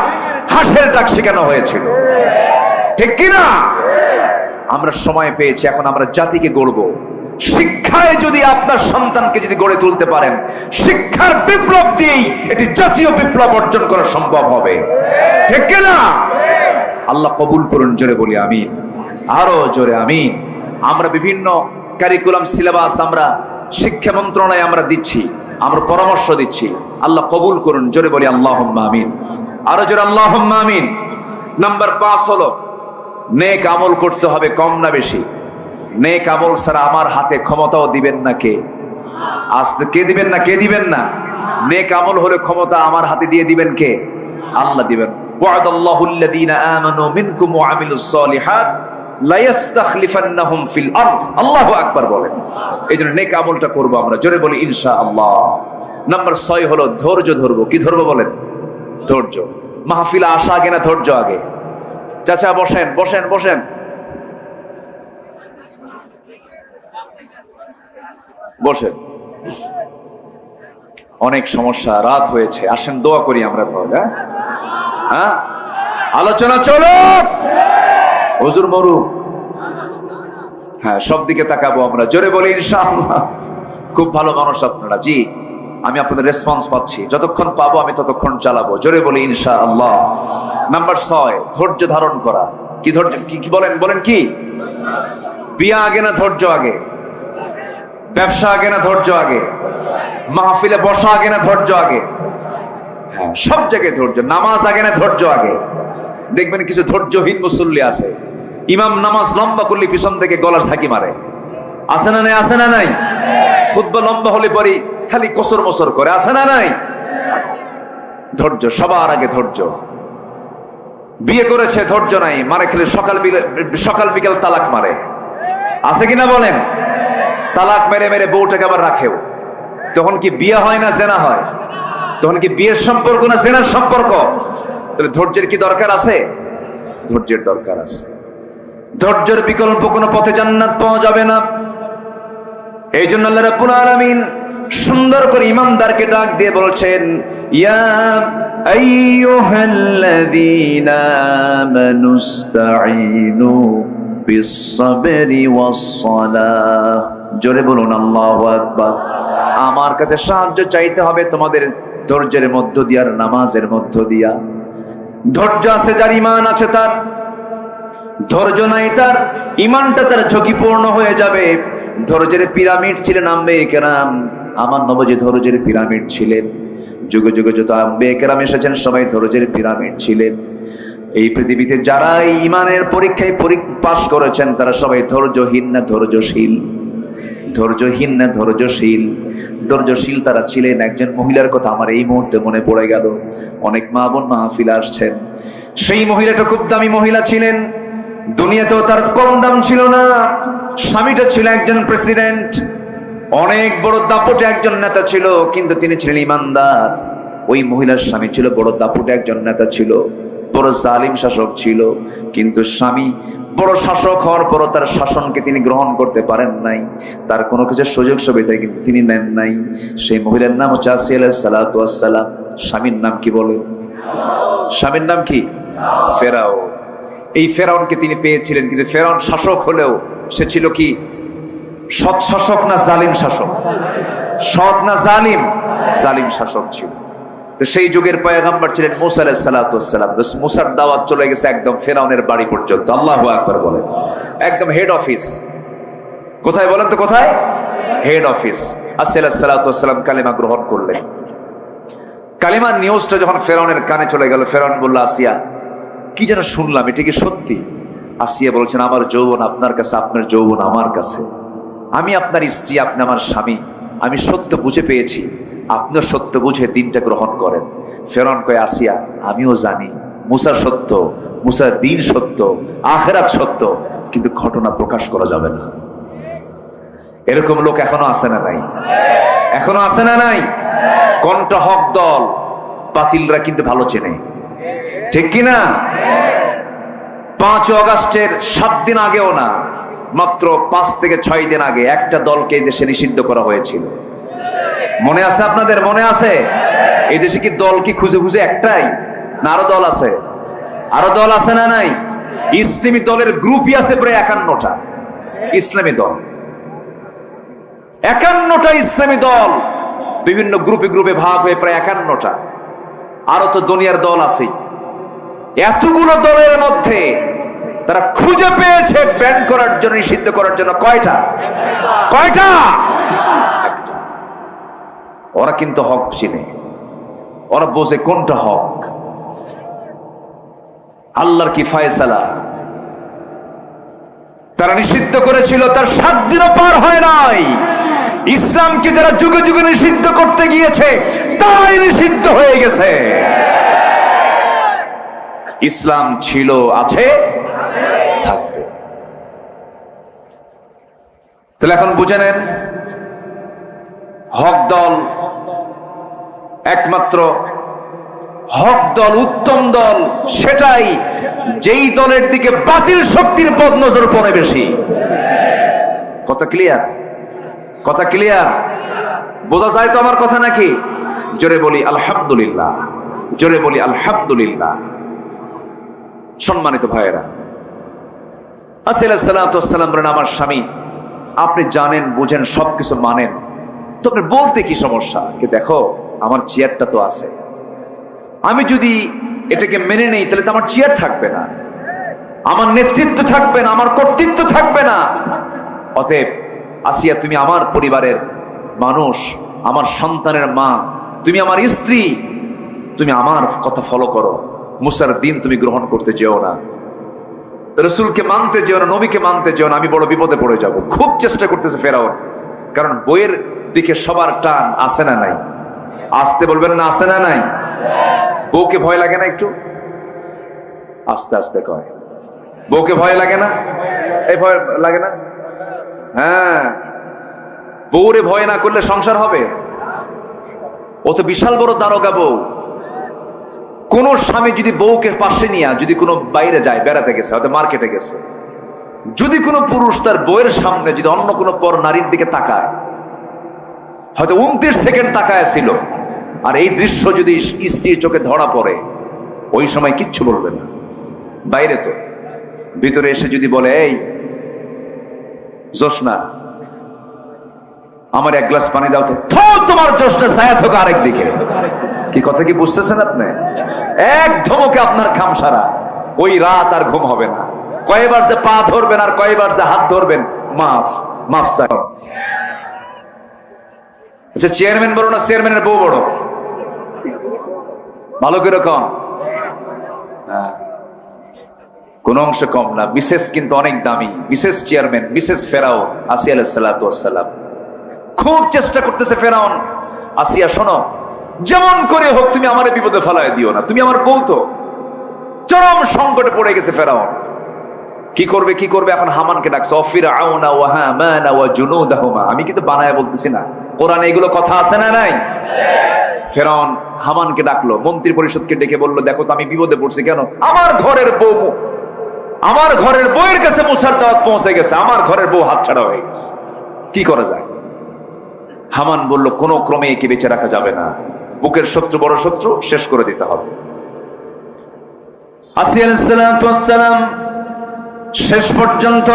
হাঁসের ডাক শেখানো হয়েছিল, ঠিক কিনা? আমরা সময় পেয়েছি, এখন আমরা জাতিকে গড়ব। শিক্ষায় যদি আপনার সন্তানকে যদি গড়ে তুলতে পারেন, শিক্ষার বিপ্লব দিয়েই এটি জাতীয় বিপ্লব অর্জন করা সম্ভব হবে, ঠিক কিনা? আল্লাহ কবুল করুন, জোরে বলি আমিন, আরো জোরে আমিন। আমরা বিভিন্ন কারিকুলাম সিলেবাস আমরা শিক্ষা মন্ত্রণালয়ে আমরা দিচ্ছি, আমরা পরামর্শ দিচ্ছি। আল্লাহ কবুল করুন, জোরে বলি আল্লাহুম্মা আমিন, আরো জোরে আল্লাহুম্মা আমিন। নাম্বার 5 হলো নেক আমল করতে হবে, কম না বেশি। নেক আমল ছাড়া আমার হাতে ক্ষমতাও দিবেন না কে? আজকে কে দিবেন না? কে দিবেন না? নেক আমল হলে ক্ষমতা আমার হাতে দিয়ে দিবেন কে? আল্লাহ দিবেন। ওয়াদাল্লাহু আল্লাযীনা আমানু মিনকুম ওয়া আমিলুস সালিহাত লা ইস্তাখলিফান্নাহুম ফিল আরদ। আল্লাহু আকবার বলেন। এইজন্য নেক আমলটা করব আমরা, জোরে বলি ইনশাআল্লাহ। নাম্বার 6 হলো ধৈর্য ধরবো। কি ধরবো বলেন? ধৈর্য। মাহফিলে আসা আগে না ধৈর্য আগে? চাচা বসেন বসেন বসেন বসেন। অনেক সমস্যা, রাত হয়েছে, আসেন দোয়া করি আমরা। হ্যাঁ, আলোচনা চলো, হুজুর মরুক। হ্যাঁ, সব দিকে তাকাবো আমরা, জোরে বলি ইনশাআল্লাহ। খুব ভালো মানুষ আপনারা, জি আমি আপনাদের রেসপন্স পাচ্ছি, যতক্ষণ পাবো আমি ততক্ষণ চালাবো, জোরে বলি ইনশাআল্লাহ। নাম্বার 6 ধৈর্য ধারণ করা। কি ধৈর্য? কি বলেন বলেন? কি বিয়া আগে না ধৈর্য আগে? ব্যবসা আগে না ধৈর্য আগে? মাহফিলে বসা আগে না ধৈর্য আগে? হ্যাঁ, সব জায়গায় ধৈর্য। নামাজ আগে না ধৈর্য আগে? দেখবেন কিছু ধৈর্যহীন মুসল্লি আছে, ইমাম নামাজ লম্বা করলে পিছন থেকে গলার ঝাঁকি মারে, আছে না নাই? আছে না নাই? খুতবা লম্বা হলে পরে খালি কসর মসর করে, আছে না নাই? ধৈর্য সবার আগে, ধৈর্য। বিয়ে করেছে ধৈর্য নাই, মারে খেলে সকাল বিকাল তালাক মারে, আছে কিনা বলেন? তালাক মেরে মেরে বউটাকে আবার রাখেও। তখন কি বিয়ে হয় না জেনা হয়? তখন কি বিয়ের সম্পর্ক না জেনার সম্পর্ক? তাহলে ধৈর্যের কি দরকার আছে? ধৈর্যের দরকার আছে। ধৈর্যের বিকল্প কোনো পথে জান্নাত পাওয়া যাবে না। এই জন্য আল্লাহ রাব্বুল আলামিন সুন্দর করে ইমানদারকে ডাক দিয়ে বলছেন, ইয়া আইয়ুহাল্লাযীনা আমানুস্তাঈনু বিস-সাবরি ওয়াস-সালাহ। জোরে বলুন আল্লাহু আকবার। আমার কাছে সাহায্য চাইতে হবে তোমাদের ধৈর্যের মধ্য দিয়ে আর নামাজের মধ্য দিয়া। ধৈর্য আছে যার, ঈমান আছে তার। ধৈর্য নাই তার, ঈমানটা তার ঝুঁকিপূর্ণ হয়ে যাবে। ধৈর্যের পিরামিড ছিলেন আম্বিয়া কেরাম। আমার নবী ধৈর্যের পিরামিড ছিলেন। যুগে যুগে যত আম্বিয়া কেরাম এসেছেন সবাই ধৈর্যের পিরামিড ছিলেন। এই পৃথিবীতে যারা ঈমানের পরীক্ষায় পাশ করেছেন তারা সবাই ধৈর্যহীন না ধৈর্যশীল? ধৈর্যহীন না ধৈর্যশীল? ধৈর্যশীল তারা ছিলেন। একজন মহিলার কথা আমার এই মুহূর্তে মনে পড়ে গেল। অনেক মা বোন মাহফিলে আসছেন। সেই মহিলাটা খুব দামি মহিলা ছিলেন, দুনিয়াতেও তার কম দাম ছিল না। স্বামীটা ছিল একজন প্রেসিডেন্ট, অনেক বড় দাপটে একজন নেতা ছিল, কিন্তু তিনি ছিলেন ইমানদার। ওই মহিলার স্বামী ছিল বড় দাপটে একজন নেতা ছিল, বড় জালিম শাসক ছিল, কিন্তু স্বামী বড় শাসক হওয়ার পরও তার শাসনকে তিনি গ্রহণ করতে পারেন নাই, তার কোনো কিছু সুযোগ সুবিধা তিনি নেন নাই। সেই মহিলার নাম হচ্ছে আসিয়া আলাইহিস সালাতু ওয়াস সালাম। স্বামীর নাম কি বলে? স্বামীর নাম কি? ফেরাউন। এই ফেরাউনকে তিনি পেয়েছিলেন, কিন্তু ফেরাউন শাসক হলেও সে ছিল কি সৎ শাসক না জালিম শাসক? সৎ না জালিম? জালিম শাসক ছিল। তো সেই যুগের পয়গম্বর ছিলেন মুসা আলাইহিস সালাতু ওয়াস সালাম। মুসার দাওয়াত চলে গেছে একদম ফেরাউনের বাড়ি পর্যন্ত। আল্লাহু আকবার বলেন। একদম হেড অফিস। কোথায় বলেন তো? কোথায়? Head office. আসিয়া আলাইহিস সালাতু ওয়াস সালাম কালিমা গ্রহণ করলেন। কালিমার নিউজটা যখন ফেরাউনের কানে চলে গেল, ফেরাউন বলল, আসিয়া কি যেন শুনলাম, এটা কি সত্যি? আসিয়া বলছেন, আমার যৌবন আপনার কাছে, আপনার যৌবন আমার কাছে। আমি আপনার স্ত্রী, আপনি আমার স্বামী। আমি সত্য বুঝে পেয়েছি, আপনিও সত্য বুঝে দিনটা গ্রহণ করেন। ফেরাউন কয়, আসিয়া আমিও জানি মুসা সত্য, মুসার দিন সত্য, আখিরাত সত্য, কিন্তু ঘটনা প্রকাশ করা যাবে না। এরকম লোক এখনো আছে না নাই? এখনো আছে না নাই? কোনটা হক দল, বাতিলরা কিন্তু ভালো চেনে, ঠিক কিনা? 5 অগাস্টের 7 দিন আগেও না, মাত্র 5 থেকে 6 দিন আগে একটা দলকে এই দেশে নিষিদ্ধ করা হয়েছিল। মনে আছে আপনাদের? মনে আছে? এই দেশে কি দল কি খুঁজে খুঁজে একটাই, না আরো দল আছে? আরো দল আছে না নাই? ইসলামী দলের গ্রুপই আছে প্রায় 51টা ইসলামী দল। 51টা ইসলামী দল বিভিন্ন গ্রুপে গ্রুপে ভাগ হয়ে প্রায় 51টা। আরো তো দুনিয়ার দল আছে। এতগুলো দলের মধ্যে তারা খুঁজে পেয়েছে ব্যান করার জন্য, নিষিদ্ধ করার জন্য কয়টা? কয়টা? ওরা কিন্তু হক চিনে, ওরা বোঝে কোনটা হক। আল্লাহর কি ফয়সালা। তারা নিষিদ্ধ করেছিল, তার 7 দিনও পার হয় নাই। ইসলামকে যারা যুগে যুগে নিষিদ্ধ করতে গিয়েছে তাই নিষিদ্ধ হয়ে গেছে। ইসলাম ছিল, আছে, থাকবে। তাহলে এখন বুঝে নেন, হক দল একমাত্র হক দল, উত্তম দল সেটাই যেই দলের দিকে বাতিল শক্তির বদনজর পড়ে বেশি। কথা ক্লিয়ার? কথা ক্লিয়ার? বোঝা যায় তো আমার কথা নাকি? জোরে বলি আলহামদুলিল্লাহ, জোরে বলি আলহামদুলিল্লাহ। সম্মানিত ভাইয়েরা, আসসালাম বলেন, আমার স্বামী আপনি জানেন, বুঝেন, সবকিছু মানেন, তো আপনি বলতে কি সমস্যা? কি দেখো আমার চেয়ারটা তো আছে, আমি যদি এটাকে মেনে নেই তাহলে তো আমার চেয়ার থাকবে না, আমার নেতৃত্ব থাকবে না, আমার কর্তৃত্ব থাকবে না। অতএব আসিয়া, তুমি আমার পরিবারের মানুষ, আমার সন্তানের মা, তুমি আমার স্ত্রী, তুমি আমার কথা ফলো করো। মুসার দিন তুমি গ্রহণ করতে যেও না, রসুলকে মানতে যেও না, নবীকে মানতে যেও না, আমি বড় বিপদে পড়ে যাব। খুব চেষ্টা করতেছে ফেরাউন, কারণ বইয়ের দিকে সবার টান আছে না নাই? আসতে বলবেন না, আছে না নাই? বউকে ভয় লাগে না একটু? আস্তে আস্তে কয়, বউকে ভয় লাগে না? এই ভয় লাগে না? হ্যাঁ, বউরে ভয় না করলে সংসার হবে? ও তো বিশাল বড় দারোগা বউ। কোন স্বামী যদি বউকে পাশে নিয়ে যদি কোনো বাইরে যায়, বেড়াতে গেছে, হয়তো মার্কেটে গেছে, যদি কোনো পুরুষ তার বউয়ের সামনে যদি অন্য কোনো পর নারীর দিকে তাকায়, হয়তো 29 সেকেন্ড তাকায় ছিল, আর এই দৃশ্য যদি স্ত্রীর চোখে ধরা পড়ে, ওই সময় কিচ্ছু বলবে না। বাইরে তো, ভিতরে এসে যদি বলে, এই জোসনা আমার 1 গ্লাস পানি দাও, তো তোমার জোসনা ছায়া থাকো আরেক দিকে। কি কথা কি বুঝতেছেন আপনি? এক ধমকে আপনার খামসারা, ওই রাত আর ঘুম হবে না। কয়বার যে পা ধরবেন আর কয়বার যে হাত ধরবেন, মাফ মাফ চাই। আচ্ছা, চেয়ারম্যান বড় না চেয়ারম্যানের বউ বড়? ভালো করে কম, কোন অংশ কম না। মিসেস কিন্তু অনেক দামি, মিসেস চেয়ারম্যান, মিসেস ফেরাউন, আসিয়া আলাইহিস সালাতু ওয়াস সালাম। খুব চেষ্টা করতেছে ফেরাউন, আসিয়া শোনো, যেমন করে হোক তুমি আমার বিপদে ফেলায় দিও না, তুমি আমার বউ তো। চরম সংকটে পড়ে গেছে ফেরাউন। কি করবে কি করবে? এখন হামানকে ডাকছে, ফিরআউনা ওয়া হামানা ওয়া জুনুদাহুমা। আমি কিন্তু বানায়া বলতেছি না, কোরআনে এগুলো কথা আছে না নাই? ফেরাউন হামানকে ডাকলো, মন্ত্রী পরিষদকে ডেকে বললো, দেখো তো আমি বিপদে পড়ছি। কেন? আমার ঘরের বউ, আমার ঘরের বউয়ের কাছে মুসার দাওয়াত পৌঁছে গেছে, আমার ঘরের বউ হাতছাড়া হয়ে গেছে, কি করা যায়? হামান বলল, কোনো ক্রমে একে বেঁচে রাখা যাবে না, বুকের শত্রু বড় শত্রু, শেষ করে দিতে হবে। আসিয়া আলাইহিস সালাতু ওয়াস সালাম শেষ পর্যন্ত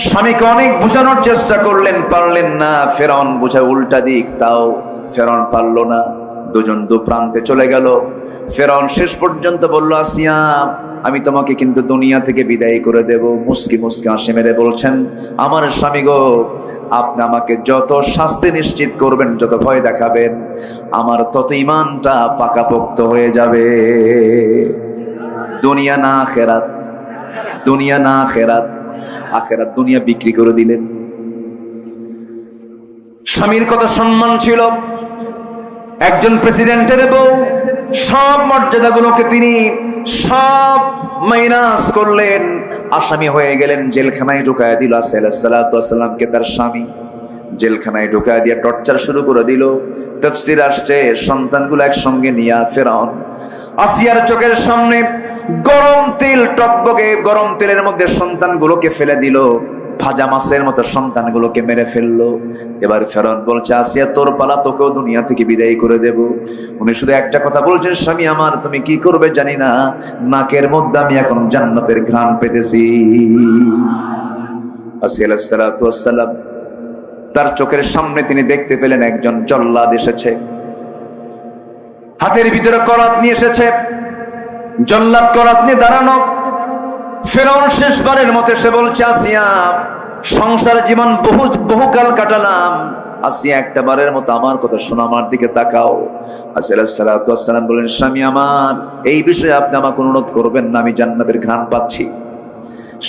স্বামীকে অনেক বোঝানোর চেষ্টা করলেন, পারলেন না। ফেরাউন বোঝায় উল্টা দিক, তাও ফেরাউন পারল না। দুজন দু প্রান্তে চলে গেল। ফেরাউন শেষ পর্যন্ত বলল, আসিয়া আমি তোমাকে কিন্তু দুনিয়া থেকে বিদায় করে দেব। মুস্কি মুস্কি হাসি মেরে বলছেন, আমার স্বামী গো, আপনি আমাকে যত শাস্তি নিশ্চিত করবেন, যত ভয় দেখাবেন, আমার তত ঈমানটা পাকাপোক্ত হয়ে যাবে। দুনিয়া না আখিরাত, দুনিয়া না আখিরাত, আখিরাত দুনিয়া বিক্রি করে দিলেন। স্বামীর কত সম্মান ছিল, একজন প্রেসিডেন্টের বউ, সব মর্যাদাগুলোকে তিনি সব মাইনাস করলেন। আসামি হয়ে গেলেন, জেলখানায় ঢুকায় দিল। সালাতু তার স্বামী জেলখানায় ঢুকায় দিয়ে টর্চার শুরু করে দিল। তাফসীর আসছে, সন্তানগুলো একসঙ্গে নিয়ে ফেরাউন আসিয়ার চোখের সামনে গরম তেল, টকবকে গরম তেলের মধ্যে সন্তানগুলোকে ফেলে দিল। ভাজা মাছের মতো সন্তানগুলোকে মেরে ফেললো। এবার ফেরাউন বলছে, আসিয়া তোর পালা, তোকেও দুনিয়া থেকে বিদায় করে দেব। উনি শুধু একটা কথা বলছেন, স্বামী আমার তুমি কি করবে জানি না, নাকের মধ্যে আমি এখন জান্নাতের ঘ্রাণ পেতেছি। আসিয়া আলাইহিস সালাতু ওয়াস সালাম তার চোখের সামনে তিনি দেখতে পেলেন একজন জল্লাদ এসেছে, হাতের ভিতরে করাত নিয়ে এসেছে। জল্লাদ করাত নিয়ে দাঁড়ানো। ফেরাউন শেষবারের মতো সে বলছে, আসিয়া সংসার জীবন বহুকাল কাটালাম, আসিয়া একটা বারের মতো আমার কথা শোনো, আমার দিকে তাকাও। আসিয়া আলাইহিস সালাতু ওয়াস সালাম বলেন, স্বামী আমার এই বিষয়ে আপনি আমাকে অনুরোধ করবেন না, আমি জান্নাতের ঘ্রাণ পাচ্ছি।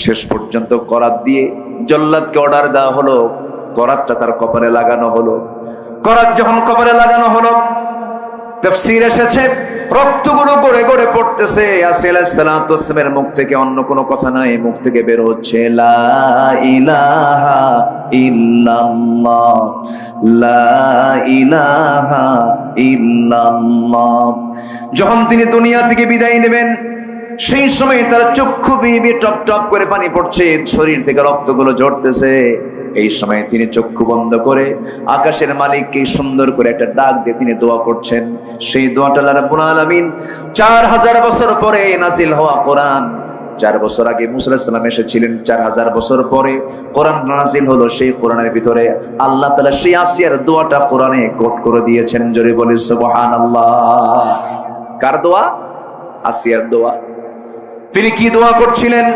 শেষ পর্যন্ত করাত দিয়ে জল্লাদকে অর্ডার দেওয়া হলো, করাতটা তার কপালে লাগানো হলো। করাত যখন কপালে লাগানো হলো, তাফসীর এসেছে রক্তগুলো গড়ে গড়ে পড়তেছে। আসিয়া আলাইহিস সালাতু ওয়াস সালামের মুখ থেকে অন্য কোনো কথা নাই, মুখ থেকে বের হচ্ছে লা ইলাহা ইল্লাল্লাহ, লা ইলাহা ইল্লাল্লাহ। যখন তিনি দুনিয়া থেকে বিদায় নেবেন, সেই সময় তার চক্ষু বেয়ে টপ টপ করে পানি পড়ছে, শরীর থেকে রক্তগুলো ঝরতেছে। এই সময় তিনি চক্ষু বন্ধ করে আকাশের মালিককে সুন্দর করে একটা ডাক দিয়ে তিনি দোয়া করছেন। সেই দোয়াটা আল্লাহ রাব্বুল আলামিন 4000 বছর পরে নাজিল হওয়া কোরআন, 4 বছর আগে মুসা আলাইহিস সালাম এসেছিলেন, 4000 বছর পরে কোরআন নাজিল হলো। সেই কোরআনের ভিতরে আল্লাহ তাআলা সেই আসিয়ার দোয়াটা কোরআনে কোট করে দিয়েছেন। জোরে বলি সুবহানাল্লাহ। কার দোয়া? আসিয়ার দোয়া। তিনি কি দোয়া করছিলেন?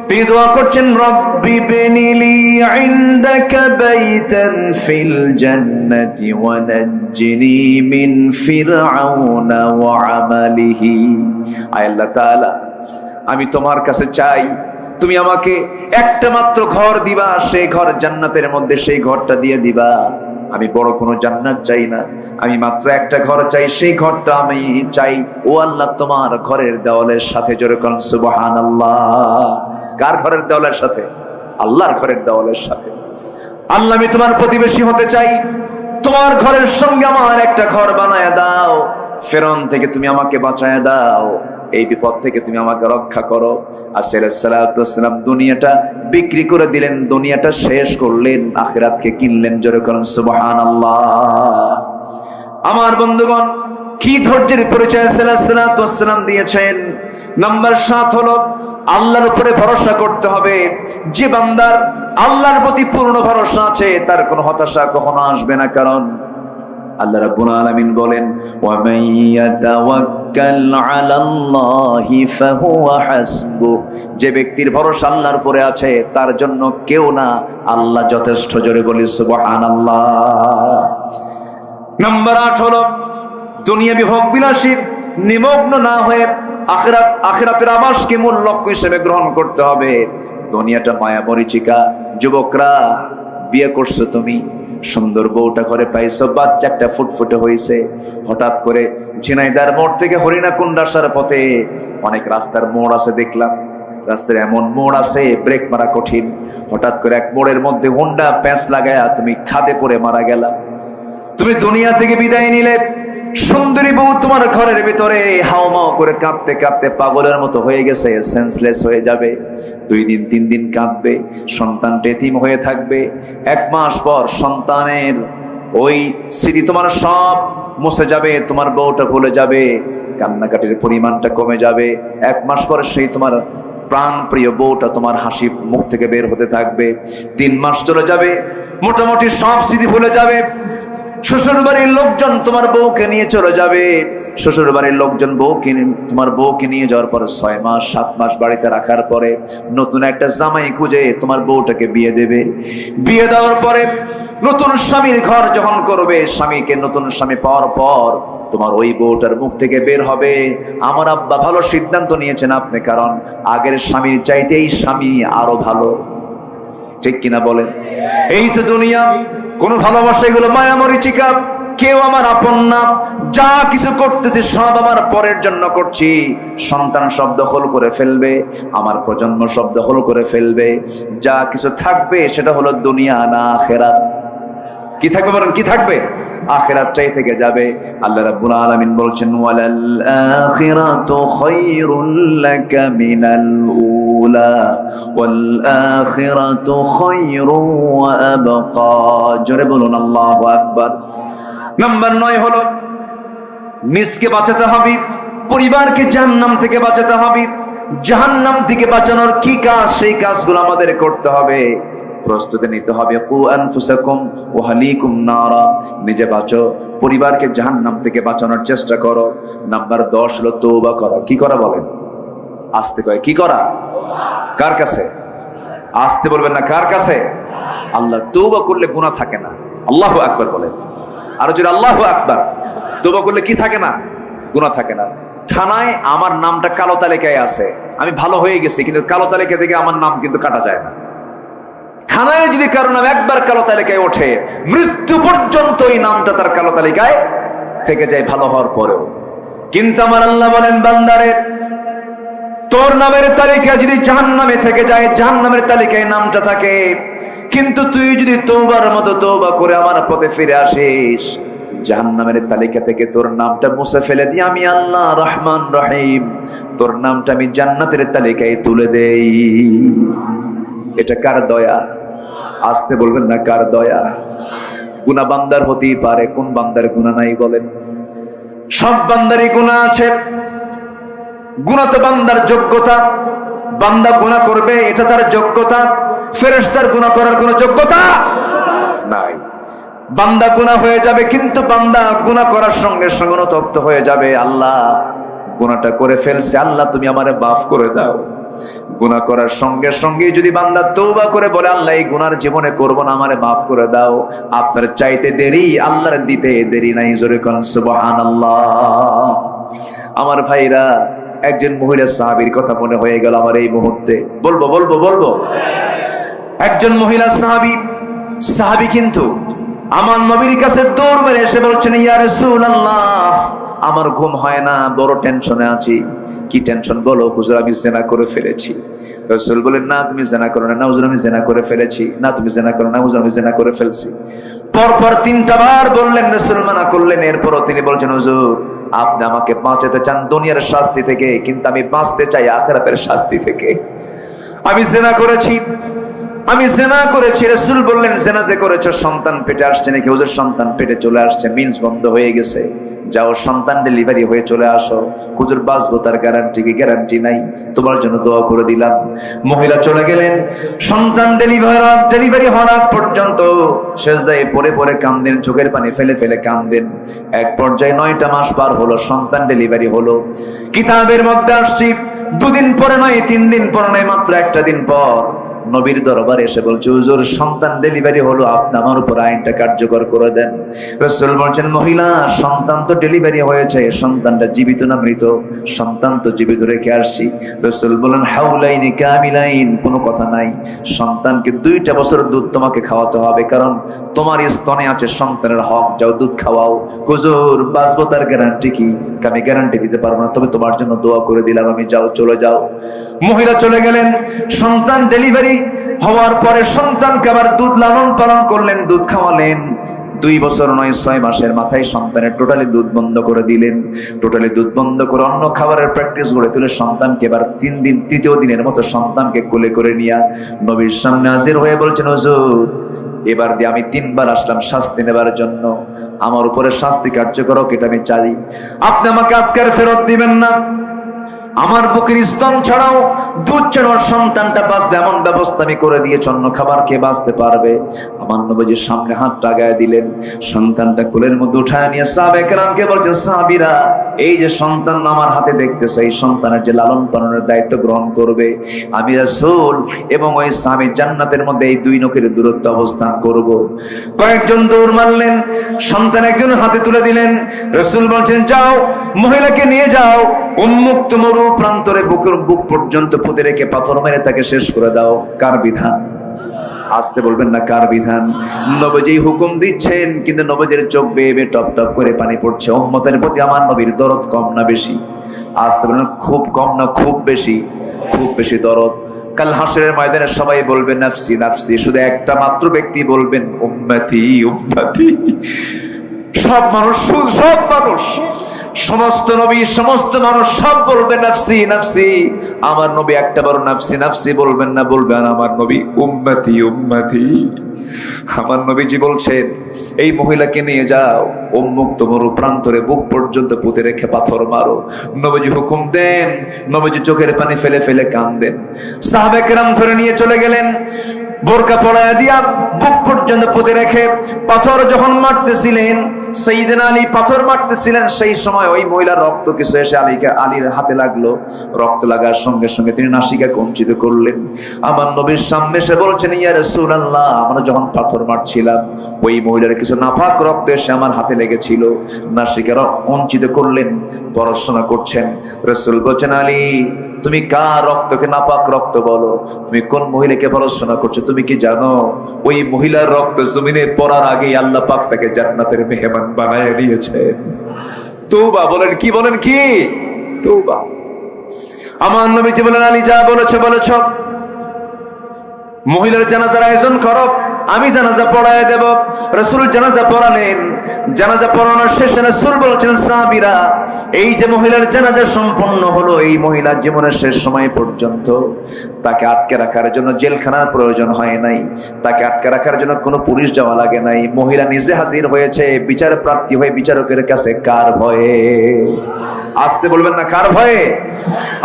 তিনি দোয়া করছেন, রব্বি বিনিলি ইনদাকা বাইতান ফিল জান্নাতি ওয়া নাজ্জিনি মিন ফিরআউনা ওয়া আমালিহি। আয় আল্লাহ তাআলা, আমি তোমার কাছে চাই তুমি আমাকে একটা মাত্র ঘর দিবা, সেই ঘর জান্নাতের মধ্যে, সেই ঘরটা দিয়ে দিবা। আমি বড় কোনো জান্নাত চাই না, আমি মাত্র একটা ঘর চাই, সেই ঘরটা আমি চাই ও আল্লাহ তোমার ঘরের দেওয়ালের সাথে। জোরে কোন সুবহানাল্লাহ। কার ঘরের দেওয়ালের সাথে? আল্লাহর ঘরের দেওয়ালের সাথে। আল্লাহ আমি তোমার প্রতিবেশী হতে চাই, তোমার ঘরের সঙ্গে আমার একটা ঘর বানায় দাও। ফেরাউন থেকে তুমি আমাকে বাঁচায় দাও, এই বিপদ থেকে তুমি আমাকে রক্ষা করো। আসিয়া আলাইহিস সালাতু ওয়াস সালাম দুনিয়াটা বিক্রি করে দিলেন, দুনিয়াটা শেষ করলেন, আখিরাতকে কিনলেন। জোরে করুন সুবহানাল্লাহ। আমার বন্ধুগণ, কি ধৈর্যের পরিচয় আসিয়া আলাইহিস সালাতু ওয়াস সালাম দিয়েছেন। নাম্বার 7 হলো আল্লাহর উপরে ভরসা করতে হবে। যে বান্দার আল্লাহর প্রতি পূর্ণ ভরসা আছে, তার কোনো হতাশা কখনো আসবে না। কারণ আল্লাহ রাব্বুল আলামিন বলেন, ওয়া মান ইয়াতাওয়াক্কাল আলাল্লাহি ফাহুয়া হাসবুহ। যে ব্যক্তির ভরসা আল্লাহর উপরে আছে, তার জন্য কেউ না, আল্লাহ যথেষ্ট। জোরে বলি সুবহানাল্লাহ। নাম্বার 8 হলো দুনিয়াবি ভোগ বিলাসী নিমগ্ন না হয়ে আখিরাতের আবাসকে মূল লক্ষ্য হিসেবে গ্রহণ করতে হবে। দুনিয়াটা মায়া মরীচিকা। যুবকরা, বিয়ে করছো তুমি, সুন্দর বউটা ঘরে পাইছো, বাচ্চা একটা ফুটফুটে হয়েছে। হঠাৎ করে ঝিনাইদার মোড় থেকে হরিণাকুণ্ড আসার পথে অনেক রাস্তার মোড় আছে, দেখলাম রাস্তার এমন মোড় আছে ব্রেক মারা কঠিন। হঠাৎ করে এক মোড়ের মধ্যে হুন্ডা প্যাঁচ লাগায়া তুমি খাদে পড়ে মারা গেলা। তুমি দুনিয়া থেকে বিদায় নিলে, সুন্দরী বউ তোমার ঘরের ভিতরে হাওমাও করে কাঁদতে কাঁদতে পাগলের মতো হয়ে গেছে, সেন্সলেস হয়ে যাবে। 2 দিন 3 দিন কাঁদবে, সন্তান এতিম হয়ে থাকবে। 1 মাস পর সন্তানের ওই স্মৃতি তোমার সব মুছে যাবে, তোমার বউটা ভুলে যাবে, কান্নাকাটির পরিমাণটা কমে যাবে। 1 মাস পর সেই তোমার প্রাণ প্রিয় বউটা তোমার হাসি মুখ থেকে বের হতে থাকবে। 3 মাস চলে যাবে, মোটামুটি সব স্মৃতি ভুলে যাবে। শ্বশুর বাড়ির লোকজন তোমার বউকে নিয়ে চলে যাবে। শ্বশুর বাড়ির লোকজন তোমার বউকে নিয়ে যাওয়ার পরে 6 মাস 7 মাস বাড়িতে রাখার পরে নতুন একটা জামাই খুঁজে তোমার বউটাকে বিয়ে দেবে। বিয়ে দেওয়ার পরে নতুন স্বামীর ঘর যখন করবে, স্বামীকে নতুন স্বামী পাওয়ার পর তোমার ওই বউটার মুখ থেকে বের হবে, আমার আব্বা ভালো সিদ্ধান্ত নিয়েছেন আপনি, কারণ আগের স্বামীর চাইতে এই স্বামী আরো ভালো। ঠিক কিনা বলেন? এই তো দুনিয়া। কোন ভালোবাসা, এগুলো মায়া মরীচিকা। কেউ আমার আপন না। যা কিছু করতেছি সব আমার পরের জন্য করছি। সন্তান সব দখল করে ফেলবে, আমার প্রজন্ম সব দখল করে ফেলবে। যা কিছু থাকবে সেটা হলো দুনিয়া না আখিরাত। কি থাকবে বলেন? কি থাকবে? আখিরাতটাই থেকে যাবে। আল্লাহ রাব্বুল আলামিন বলছেন, ওয়ালাল আখিরাতু খায়রুল লাকা মিনাল الأولى والآخرة خير وأبقى জোরে বলুন আল্লাহু আকবার। নাম্বার 9 হলো নিজকে বাঁচাতে হবে, পরিবারকে জাহান্নাম থেকে বাঁচাতে হবে। জাহান্নাম থেকে বাঁচানোর কি কাজ, সেই কাজগুলো আমাদের করতে হবে, প্রস্তুতি নিতে হবে। কু আনফুসাকুম ওয়া আহলিকুম নারা, নিজে বাঁচো, পরিবারকে জাহান্নাম থেকে বাঁচানোর চেষ্টা করো। নাম্বার 10 হলো তওবা করা। কি করা বলেন? আস্তে কয় কি করা? কার কাছে? আস্তে বলবেন না, কার কাছে? আল্লাহ। তওবা করলে গুনাহ থাকে না। আল্লাহু আকবার বলেন, আর যদি আল্লাহু আকবার। তওবা করলে কি থাকে না? গুনাহ থাকে না। থানায় আমার নামটা কালো তালিকায় আছে, আমি ভালো হয়ে গেছি, কিন্তু কালো তালিকা থেকে আমার নাম কিন্তু কাটা যায় না। থানায় যদি কারো নাম একবার কালো তালিকায় ওঠে, মৃত্যু পর্যন্ত এই নামটা তার কালো তালিকায় থেকে যায় ভালো হওয়ার পরেও। কিন্তু আমার আল্লাহ বলেন, বান্দারে তোর নামের তালিকায় যদি জাহান্নামে থেকে যায়, জাহান্নামের তালিকায় নামটা থাকে, কিন্তু তুই যদি তওবার মতো তওবা করে আমার পথে ফিরে আসিস, জাহান্নামের তালিকা থেকে তোর নামটা মুছে ফেলে দিয়ে আমি আল্লাহ রহমান রহিম তোর নামটা আমি জান্নাতের তালিকায় তুলে দেই। এটা কার দয়া? আসতে বলবেন না, কার দয়া? গুনাহ বান্দার হতেই পারে, কোন বান্দার গুনাহ নাই বলেন? সব বান্দারই গুনাহ আছে। গুনাহ তো বান্দার যোগ্যতা, বান্দা গুনাহ করবে এটা তার যোগ্যতা। ফেরেশতার গুনাহ করার কোনো যোগ্যতা নাই। বান্দা গুনাহ হয়ে যাবে, কিন্তু বান্দা গুনাহ করার সঙ্গে সঙ্গে অনুতপ্ত হয়ে যাবে, আল্লাহ গুনাহটা করে ফেলছে, আল্লাহ তুমি আমারে মাফ করে দাও। গুনাহ করার সঙ্গে সঙ্গে যদি বান্দা তওবা করে বলে, আল্লাহ এই গুনার জীবনে করব না, আমারে মাফ করে দাও, আপনার চাইতে দেরি আল্লাহর দিতে দেরি নাই। জোরে কোন সুবহানাল্লাহ। আমার ভাইরা, একজন মহিলা সাহাবীর কথা মনে হয়ে গেল আমার এই মুহূর্তে। বলবো একজন মহিলা সাহাবী কিন্তু আমার নবীর কাছে দৌড় মেরে এসে বলছেন, ইয়া রাসূলুল্লাহ আমার ঘুম হয় না, বড় টেনশনে আছি। কি টেনশন বলো? হুজুর আমি জিনা করে ফেলেছি। রাসূল বলেন, না তুমি জিনা করো না। না হুজুর আমি জিনা করে ফেলেছি। না তুমি জিনা করো না। হুজুর আমি জিনা করে ফেলছি। পরপর 3টা বার বললেন, রাসূল মানা করলেন। এরপরও তিনি বলছেন, হুজুর আপনি আমাকে বাঁচাতে চান দুনিয়ার শাস্তি থেকে, কিন্তু আমি বাঁচতে চাই আখিরাতের শাস্তি থেকে। আমি জিনা করেছি। রাসূল বললেন, জিনা যে করেছো সন্তান পেটে আসছে নাকি? হুজুর সন্তান পেটে চলে আসছে, মিন্স বন্ধ হয়ে গেছে। যাও সন্তান ডেলিভারি হয়ে চলে আসো। হুজুর বাঁচবো তার গ্যারান্টি কি? গ্যারান্টি নাই, তোমার জন্য দোয়া করে দিলাম। মহিলা চলে গেলেন। সন্তান ডেলিভারি হওয়ার আগ পর্যন্ত সেজদায় পড়ে পড়ে কাঁদেন, চোখের পানি ফেলে ফেলে কাঁদেন। এক পর্যায়ে 9টা মাস পার হলো, সন্তান ডেলিভারি হলো। কিতাবের মধ্যে আসছি 2 দিন পরে নয়, 3 দিন পরে নয়, মাত্র 1টা দিন পর নবীর দরবারে এসে বলছে, হুজুর সন্তান ডেলিভারি হলো, আপনি আমার উপর আইনটা কার্যকর করে দেন। রাসূল বলছেন, মহিলা সন্তান তো ডেলিভারি হয়েছে, সন্তানটা জীবিত না মৃত? সন্তান তো জীবিত রেখে আসছি। রাসূল বলেন, হাউলাইনি কামিলাইন, কোনো কথা নাই, সন্তানকে 2টা বছর দুধ তোমাকে খাওয়াতে হবে, কারণ তোমার স্তনে আছে সন্তানের হক, যাও দুধ খাওয়াও। হুজুর বাঁচবো তার গ্যারান্টি কি? আমি গ্যারান্টি দিতে পারবো না, তবে তোমার জন্য দোয়া করে দিলাম, আমি যাও চলে যাও। মহিলা চলে গেলেন। সন্তান ডেলিভারি হওয়ার পরে সন্তানকে আবার দুধ লালন পালন করলেন, দুধ খাওয়ালেন। 2 বছর নয় 6 মাসের মাথায় সন্তানের টোটালি দুধ বন্ধ করে দিলেন। টোটালি দুধ বন্ধ করে অন্য খাবারের প্র্যাকটিস গড়ে তুলে সন্তানকে এবার 3 দিন, 3য় দিনের মতো সন্তানকে কোলে করে নিয়ে নবীর সামনে হাজির হয়ে বলছেন, হুজুর এবার দিয়ে আমি 3 বার আসলাম শাস্তি নেবার জন্য, আমার উপরে শাস্তি কার্যকর হোক, এটা আমি চাই। আপনি আমাকে আজকে আর ফেরত দিবেন না। আমার বুকের স্তন ছাড়াও দুধ ছাড়াও সন্তানটা বাঁচবে এমন ব্যবস্থা আমি করে দিয়েছি, অন্য খাবার খেয়ে বাঁচতে পারবে। আমার নবীজির সামনে হাতটা গায়ে দিলেন, সন্তানটা কোলের মধ্যে উঠায় নিয়ে সাহাবায়ে কেরামকে বলছেন, সাহাবীরা এই যে সন্তান আমার হাতে দেখতেছো, এই সন্তানের যে লালন পালনের দায়িত্ব গ্রহণ করবে আমি রাসূল এবং ওই সাহাবী জান্নাতের মধ্যে এই 2 নখের দূরত্ব অবস্থান করব। কয়েকজন দৌড় মারলেন, সন্তান একজন হাতে তুলে দিলেন। রাসূল বলছেন, যাও মহিলাকে নিয়ে যাও, উন্মুক্ত মরু প্রান্তরে বুক পর্যন্ত পুঁতে রেখে পাথর মেরে তাকে শেষ করে দাও। কার বিধান? আসতে বলবেন না, কার বিধান? নবীজি হুকুম দিচ্ছেন, কিন্তু নবীজির চোখ বেয়ে বেয়ে টপ টপ করে পানি পড়ছে। উম্মতের প্রতি আমার নবীর দরদ কম না বেশি? আসতে বলবেন, খুব কম না খুব বেশি? খুব বেশি দরদ। কাল হাসরের ময়দানে সবাই বলবেন নাফসি নাফসি, শুধু একটা মাত্র ব্যক্তি বলবেন উম্মতি উম্মতি। সব মানুষ সমস্ত নবী সমস্ত মানুষ সব বলবে নাফসি নাফসি, আমার নবী একটা বড় নাফসি নাফসি বলবেন না, বলবেন আমার নবী উম্মতি উম্মতি। আমার নবীজি বলছেন এই মহিলাকে নিয়ে যাও, উন্মুক্ত মরু প্রান্তরে বুক পর্যন্ত পুঁতে রেখে পাথর মারো। নবীজি হুকুম দেন, নবীজি চোখের পানি ফেলে ফেলে কাঁদেন। সাহাবে কেরাম ধরে নিয়ে চলে গেলেন, বোরকা পরায়া দিয়া বুক পর্যন্ত পুঁতে রেখে পাথর যখন মারতেছিলেন, সাইয়েদনা আলী পাথর মারতেছিলেন, সেই সময় ওই মহিলার রক্ত কিছু এসে আলীর হাতে লাগলো। রক্ত লাগার সঙ্গে সঙ্গে তিনি নাসিকা কঞ্চিত করলেন। আমার নবীর সামনে এসে বলছেন, ইয়া রাসূলুল্লাহ, আমরা যখন পাথর মারছিলাম ওই মহিলার কিছু নাপাক রক্ত এসে আমার হাতে লেগেছিল। নাসিকা কঞ্চিত করলেন, পড়াশোনা করছেন। রাসূল বলছেন, আলী তুমি কার রক্তকে নাপাক রক্ত বলো? তুমি কোন মহিলাকে পড়াশোনা করছো? তুমি কি জানো ওই মহিলার রক্ত জমিনে পড়ার আগে আল্লাহ পাক তাকে জান্নাতের মেহমান বানায় নিয়েছে। তওবা বলেন, কি বলেন, কি তওবা। আমার নবীজি বলেন, আলী যা বলেছো বলেছো, মহিলার জানাজার আয়োজন করো, আমি জানাজা পড়ায় দেব। রাসূল জানাজা পড়ালেন। জানাজা পড়ানোর শেষে রাসূল বলেছেন, সাহাবীরা এই যে মহিলার জানাজা সম্পন্ন হলো, এই মহিলার জীবনের শেষ সময় পর্যন্ত তাকে আটকে রাখার জন্য জেলখানার প্রয়োজন হয় নাই, তাকে আটকে রাখার জন্য কোনো পুলিশ যাওয়া লাগে নাই। মহিলা নিজে হাজির হয়েছে বিচার প্রার্থী হয়ে বিচারকের কাছে। কার ভয়ে? আসতে বলবেন না, কার ভয়ে?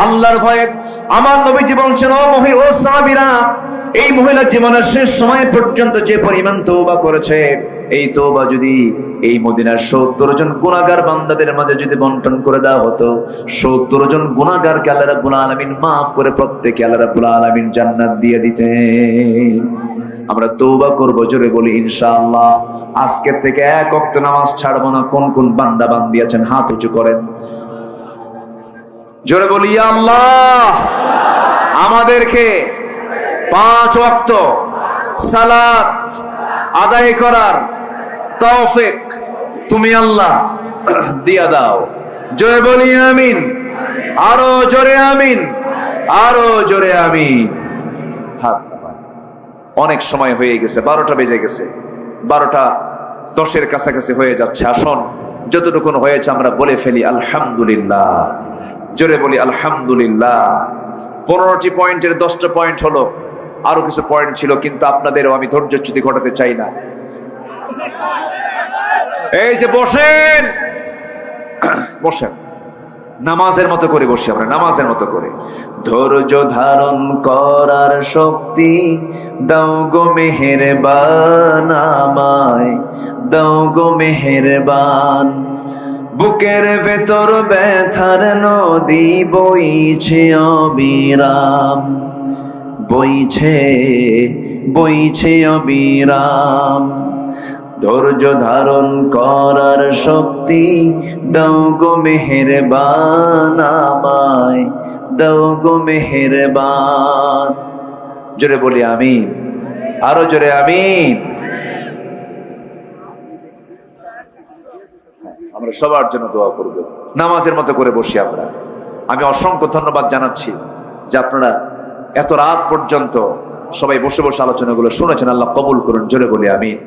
আল্লাহর ভয়ে। আমার নবীজি বলছেন, ও সাহাবীরা, এই মহিলা জীবনের শেষ সময় পর্যন্ত যে পরিমাণ তওবা করেছে, এই তওবা যদি এই মদিনার ৭০ জন গুনাহগার বান্দাদের মাঝে যদি বন্টন করে দেওয়া হতো, ৭০ জন গুনাহগারকে আল্লাহ রাব্বুল আলামিন মাফ করে প্রত্যেককে আল্লাহ রাব্বুল আলামিন জান্নাত দিয়ে দিতেন। আমরা তওবা করব, জোরে বলি ইনশাআল্লাহ। আজকে থেকে এক ওয়াক্ত নামাজ ছাড়বো না। কোন কোন বান্দা বান্দি আছেন হাত উঁচু করেন, জোরে বলি ইয়া আল্লাহ। আমাদেরকে 5 ওয়াক্ত সালাত আদায় করার তৌফিক তুমি আল্লাহ দিয়া দাও। জোরে বলি আমিন, আরো জোরে আমিন, আরো জোরে আমিন। অনেক সময় হয়ে গেছে, 12টা বেজে গেছে, 12টা 10-এর কাছাকাছি হয়ে যাচ্ছে। আসুন যতটুকুন হয়েছে আমরা বলে ফেলি আলহামদুলিল্লাহ। জোরে বলি আলহামদুলিল্লাহ। 15টি পয়েন্টের 10টা পয়েন্ট হলো, আরো কিছু পয়েন্ট ছিল, কিন্তু আপনাদেরও আমি ধৈর্যচ্যুতি ঘটাতে চাই না। এই যে বসেন, বসেন, নামাজের মতো করে বসি আমরা, নামাজের মতো করে। ধৈর্য ধারণ করার শক্তি দাও গো মেহেরবান, আমায় দাও গো মেহেরবান। বুকের ভেতর ব্যথার নদী বইছে অবিরাম, বইছে বইছে অবিরাম। ধৈর্য ধারণ করার শক্তি দাও গো মেহেরবান, আমায় দাও গো মেহেরবান। জোরে বলি আমিন, আরো জোরে আমিন। আমরা সবার জন্য দোয়া করব, নামাজের মতো করে বসি আমরা। আমি অসংখ্য ধন্যবাদ জানাচ্ছি যে আপনারা এত রাত পর্যন্ত সবাই বসে বসে আলোচনাগুলো শুনেছেন। আল্লাহ কবুল করুন, জোরে বলি আমিন।